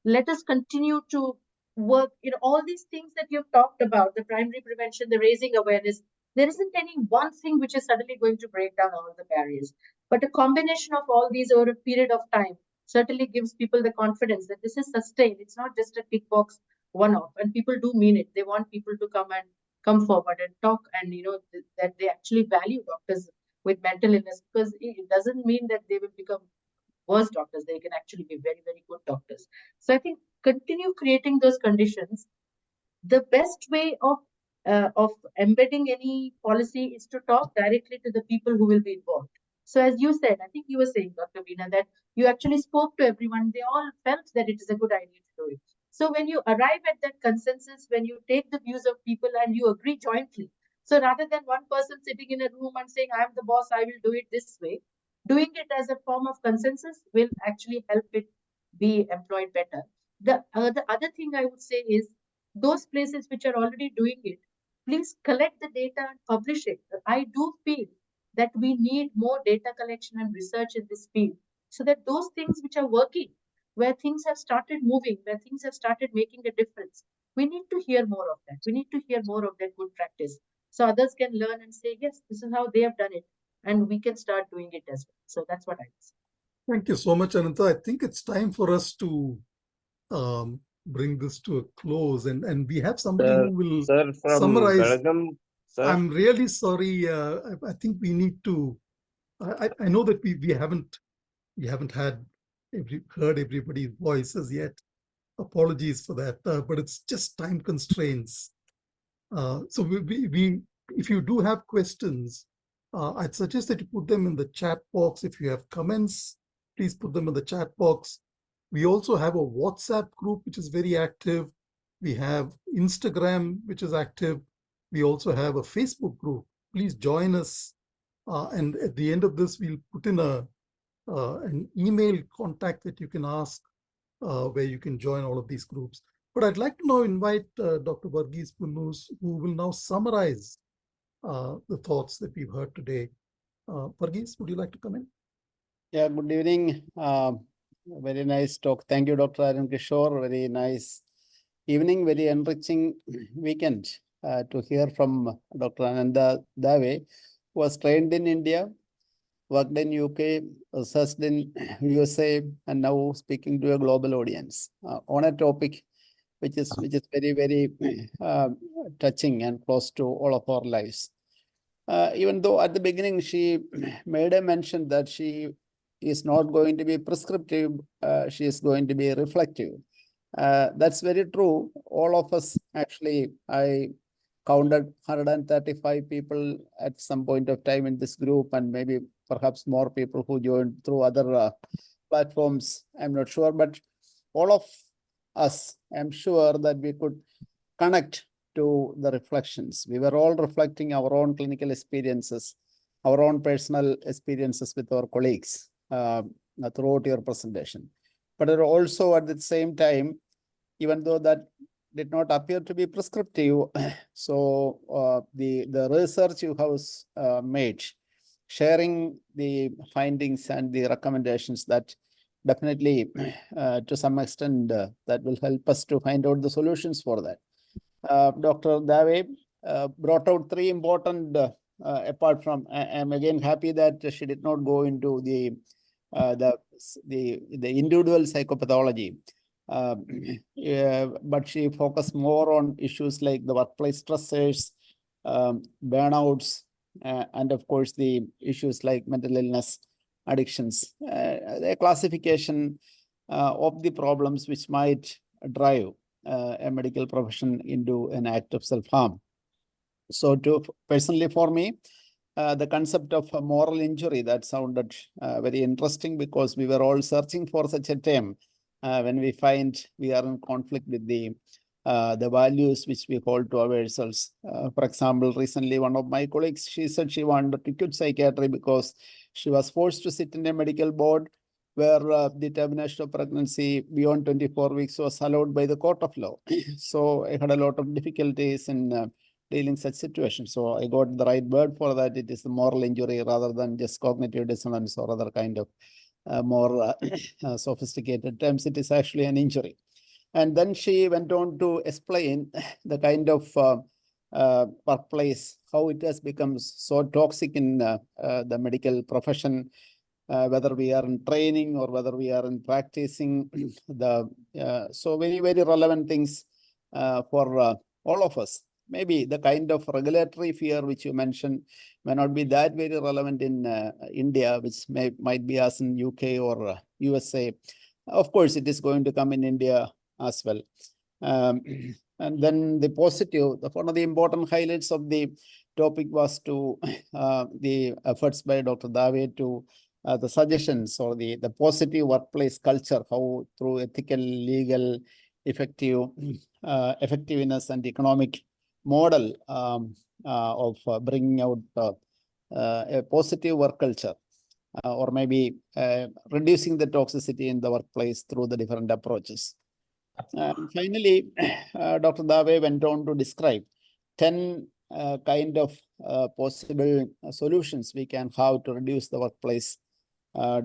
Let us continue to work, all these things that you've talked about, the primary prevention, the raising awareness. There isn't any one thing which is suddenly going to break down all the barriers, but a combination of all these over a period of time certainly gives people the confidence that this is sustained. It's not just a tick box one-off, and people do mean it. They want people to come forward and talk, and that they actually value doctors with mental illness, because it doesn't mean that they will become worse doctors. They can actually be very, very good doctors. So I think continue creating those conditions. The best way of embedding any policy is to talk directly to the people who will be involved. So as you said, I think you were saying, Dr. Veena, that you actually spoke to everyone. They all felt that it is a good idea to do it. So when you arrive at that consensus, when you take the views of people and you agree jointly, So rather than one person sitting in a room and saying, I'm the boss, I will do it this way, doing it as a form of consensus will actually help it be employed better. The other thing I would say is those places which are already doing it, please collect the data and publish it. I do feel that we need more data collection and research in this field so that those things which are working, where things have started moving, where things have started making a difference, we need to hear more of that. We need to hear more of that good practice. So others can learn and say, yes, this is how they have done it. And we can start doing it as well. So that's what I would say. Thank you so much, Ananta. I think it's time for us to bring this to a close. And we have somebody who will Sir, from summarize. Belgaum, sir. I'm really sorry. I think we need to. I know that we haven't heard everybody's voices yet. Apologies for that, but it's just time constraints. So we if you do have questions, I'd suggest that you put them in the chat box. If you have comments, please put them in the chat box. We also have a WhatsApp group, which is very active. We have Instagram, which is active. We also have a Facebook group. Please join us. And at the end of this, we'll put in an email contact that you can ask where you can join all of these groups. But I'd like to now invite Dr. Varghese Punnus, who will now summarize the thoughts that we've heard today. Varghese, would you like to come in? Yeah, good evening. Very nice talk. Thank you, Dr. Arun Kishore. Very nice evening, very enriching weekend to hear from Dr. Ananta Dave, who was trained in India, worked in UK, researched in USA, and now speaking to a global audience on a topic which is very, very touching and close to all of our lives. Even though at the beginning she made a mention that she is not going to be prescriptive, she is going to be reflective. That's very true. All of us, actually, I counted 135 people at some point of time in this group, and maybe perhaps more people who joined through other platforms. I'm not sure, but all of us, I'm sure that we could connect to the reflections. We were all reflecting our own clinical experiences, our own personal experiences with our colleagues throughout your presentation. But also at the same time, even though that did not appear to be prescriptive, so the research you have made, sharing the findings and the recommendations, that definitely to some extent that will help us to find out the solutions for that. Dr. Dave brought out three important, apart from, I'm again happy that she did not go into the individual psychopathology, but she focused more on issues like the workplace stressors, burnouts, and of course the issues like mental illness, addictions, a classification of the problems which might drive a medical profession into an act of self-harm. So personally for me, the concept of moral injury, that sounded very interesting, because we were all searching for such a term when we find we are in conflict with the values which we hold to ourselves. For example, recently one of my colleagues, she said she wanted to quit psychiatry because she was forced to sit in a medical board where the termination of pregnancy beyond 24 weeks was allowed by the court of law. So I had a lot of difficulties in dealing such situations. So I got the right word for that. It is the moral injury rather than just cognitive dissonance or other kind of more sophisticated terms. It is actually an injury. And then she went on to explain the kind of workplace, how it has become so toxic in the medical profession, whether we are in training or whether we are in practicing. So very, very relevant things for all of us. Maybe the kind of regulatory fear which you mentioned may not be that very relevant in India, which might be as in UK or USA. Of course, it is going to come in India as well. And then the positive, one of the important highlights of the topic was to the efforts by Dr. Dave to the suggestions or the positive workplace culture, how through ethical, legal, effectiveness and economic model of bringing out a positive work culture, or maybe reducing the toxicity in the workplace through the different approaches. Finally, Dr. Dave went on to describe 10 kind of possible solutions we can have to reduce the workplace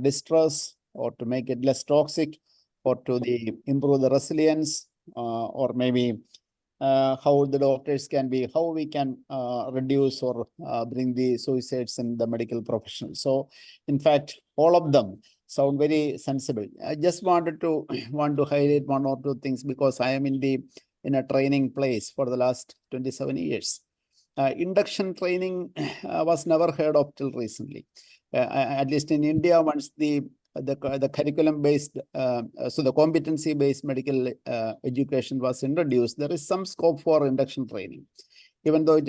distress, or to make it less toxic, or to improve the resilience, or maybe how the doctors can be, how we can reduce or bring the suicides in the medical profession. So, in fact, all of them sound very sensible. I just want to highlight one or two things, because I am in a training place for the last 27 years. Induction training was never heard of till recently. At least in India, once the curriculum based, so the competency based medical education was introduced, there is some scope for induction training. Even though it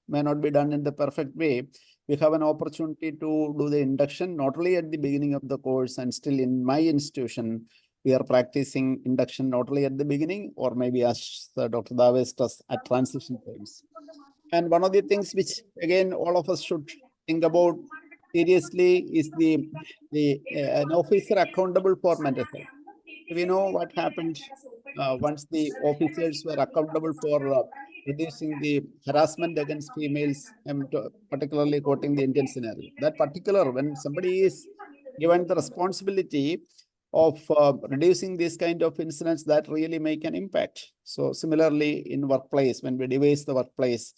may not be done in the perfect way, we have an opportunity to do the induction not only at the beginning of the course, and still in my institution, we are practicing induction not only at the beginning, or maybe as Dr. Dave stressed, at transition times. And one of the things which, again, all of us should think about seriously is an officer accountable for mental health. We know what happened once the officers were accountable for reducing the harassment against females, and particularly quoting the Indian scenario. That particular, when somebody is given the responsibility of reducing these kind of incidents, that really make an impact. So similarly in workplace, when we devise the workplace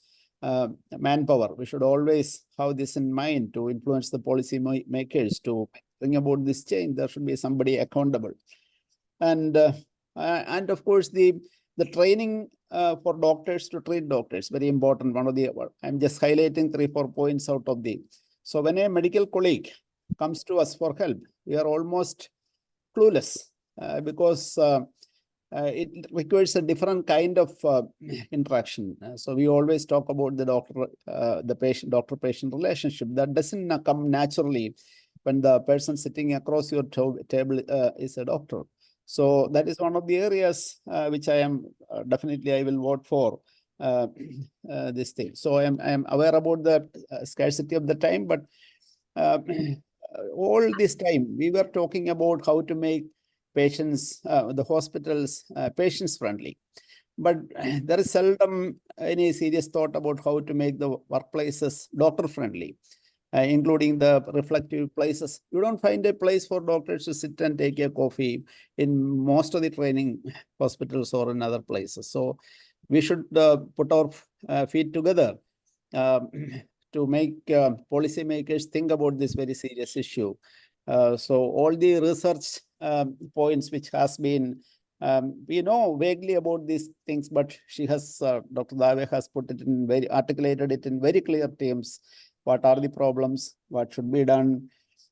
manpower, we should always have this in mind to influence the policy makers to bring about this change. There should be somebody accountable. And of course, the training for doctors to treat doctors, very important. I'm just highlighting 3-4 points out of so when a medical colleague comes to us for help, we are almost clueless because it requires a different kind of interaction. So we always talk about the doctor-patient relationship. That doesn't come naturally when the person sitting across your table is a doctor. So that is one of the areas which I am definitely I will vote for this thing. So I am aware about the scarcity of the time, but all this time we were talking about how to make patients, the hospitals, patients friendly. But there is seldom any serious thought about how to make the workplaces doctor friendly, including the reflective places. You don't find a place for doctors to sit and take a coffee in most of the training hospitals or in other places. So we should put our feet together to make policymakers think about this very serious issue. So all the research points which has been, we know vaguely about these things, but Dr. Dave has articulated it in very clear terms. What are the problems? What should be done?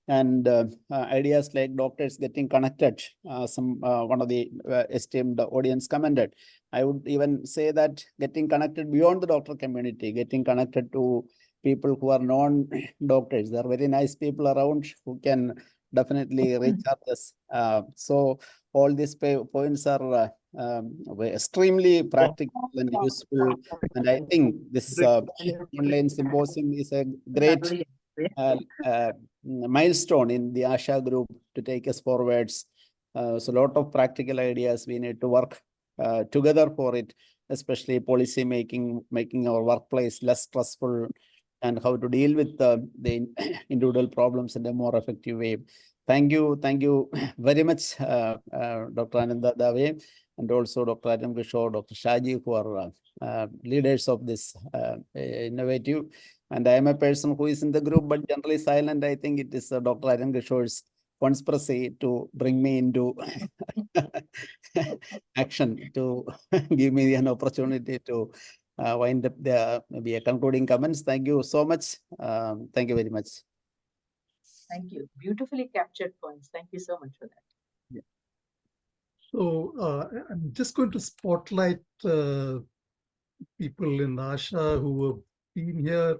And ideas like doctors getting connected. One of the esteemed audience commented. I would even say that getting connected beyond the doctor community, getting connected to people who are non-doctors. There are very nice people around who can definitely recharge us. So all these points are extremely practical and useful. And I think this online symposium is a great milestone in the ASHA group to take us forwards. So a lot of practical ideas we need to work together for it, especially policy making our workplace less stressful, and how to deal with the individual problems in a more effective way. Thank you very much, Dr. Ananta Dave, and also Dr. Adam Kishore, Dr. Shaji, who are leaders of this innovative. And I am a person who is in the group, but generally silent. I think it is Dr. Adam Kishore's conspiracy to bring me into action, to give me an opportunity to wind up maybe a concluding comments. Thank you so much. Thank you very much. Thank you. Beautifully captured points. Thank you so much for that. Yeah. So I'm just going to spotlight people in ASHA who have been here,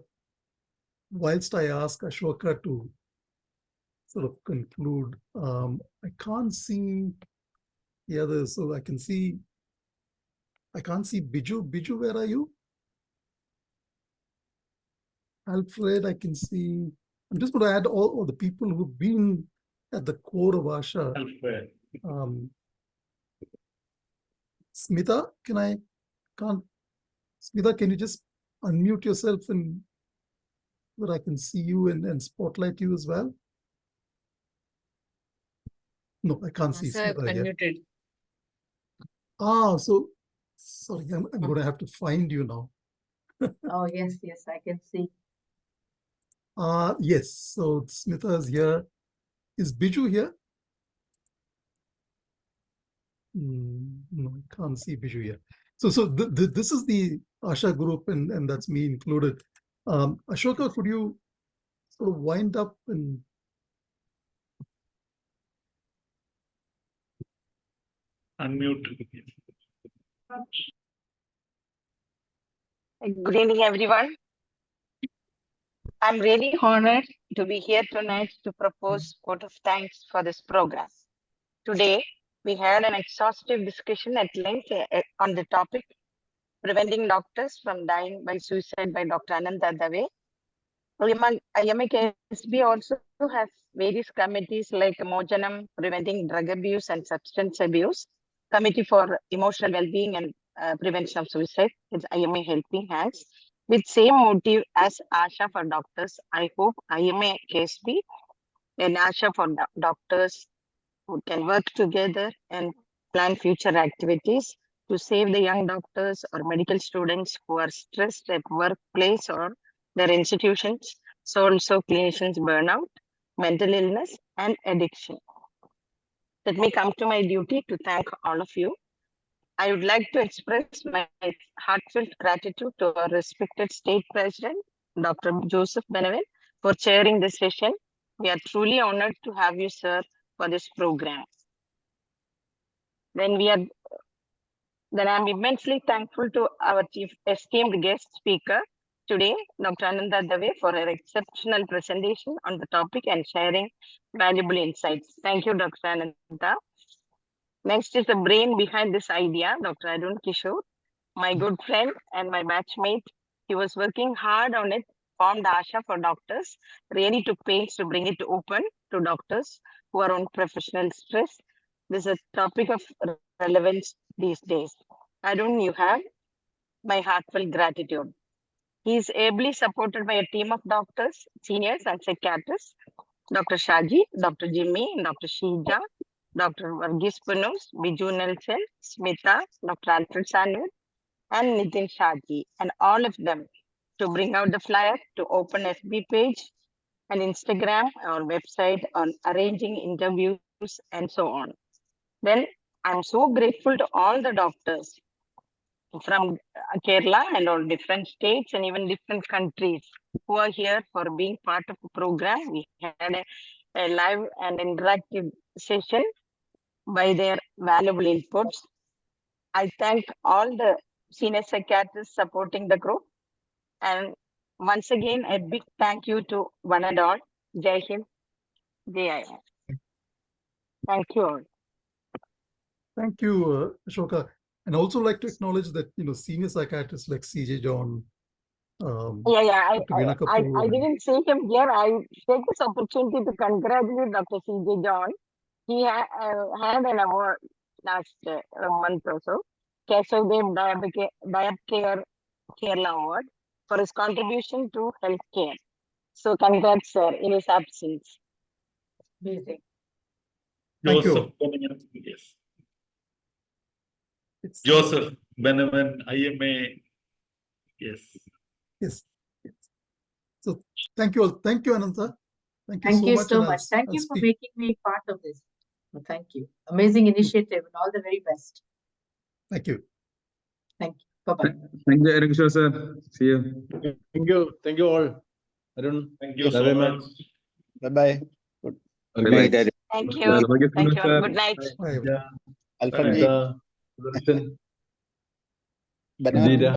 whilst I ask Ashoka to sort of conclude. I can't see the others, so I can't see Biju. Biju, where are you? Alfred, I can see. I'm just going to add all the people who've been at the core of ASHA. Alfred. Smita, Smita, can you just unmute yourself and that I can see you and spotlight you as well? No, I can't see Sir, Smita yet. unmuted. So sorry, I'm going to have to find you now. Oh, yes, I can see. Yes, so Smita is here. Is Biju here? No, I can't see Biju here. So this is the ASHA group, and that's me included. Ashoka, could you sort of wind up and Unmute. Good evening, everyone. I'm really honored to be here tonight to propose vote of thanks for this program. Today, we had an exhaustive discussion at length on the topic preventing doctors from dying by suicide by Dr. Ananta Dave. IMAKSB also has various committees like Mojanam, Preventing Drug Abuse and Substance Abuse, Committee for Emotional Wellbeing and Prevention of Suicide, it's IMA Helping Hands. With same motive as ASHA for doctors, I hope IMAKSB and ASHA for doctors who can work together and plan future activities to save the young doctors or medical students who are stressed at workplace or their institutions, so also clinicians burnout, mental illness, and addiction. Let me come to my duty to thank all of you. I would like to express my heartfelt gratitude to our respected State President, Dr. Joseph Beneven, for chairing this session. We are truly honored to have you, sir, for this program. Then I'm immensely thankful to our esteemed guest speaker today, Dr. Ananta Dave, for her exceptional presentation on the topic and sharing valuable insights. Thank you, Dr. Ananta. Next is the brain behind this idea, Dr. Arun Kishore, my good friend and my batchmate. He was working hard on it, formed ASHA for doctors, really took pains to bring it open to doctors who are on professional stress. This is a topic of relevance these days. Arun, you have my heartfelt gratitude. He is ably supported by a team of doctors, seniors and psychiatrists, Dr. Shaji, Dr. Jimmy, Dr. Sheija, Dr. Varghese Punus, Biju Nelson, Smita, Dr. Alfred Samuel, and Nitin Shaji, and all of them to bring out the flyer, to open FB page and Instagram or website on arranging interviews and so on. Then I'm so grateful to all the doctors from Kerala and all different states and even different countries who are here for being part of the program. We had a live and interactive session by their valuable inputs. I thank all the senior psychiatrists supporting the group. And once again, a big thank you to one and all. Jai Hind, Jai Hind. Thank you all. Thank you, Ashoka. And also like to acknowledge that, senior psychiatrists like CJ John. I didn't see him here. I take this opportunity to congratulate Dr. CJ John. He had an award last month or so, Child Psychiatrist Kerala Award, for his contribution to healthcare. So congrats, sir, in his absence. Amazing. Joseph Beneven, yes. Joseph Beneven, IMA, yes. Yes. So thank you all. Thank you, Ananta. Thank you so much. Thank you for making me part of this. Well, thank you. Amazing initiative and all the very best. Thank you. Thank you. Bye-bye. Thank you, Arun Kishore, sir. See you. Thank you. Thank you all. Arun. Thank you so much. Bye-bye. Good night. Thank you. Thank you. Good night. Bye. Alfred. Sudarshan. Banana.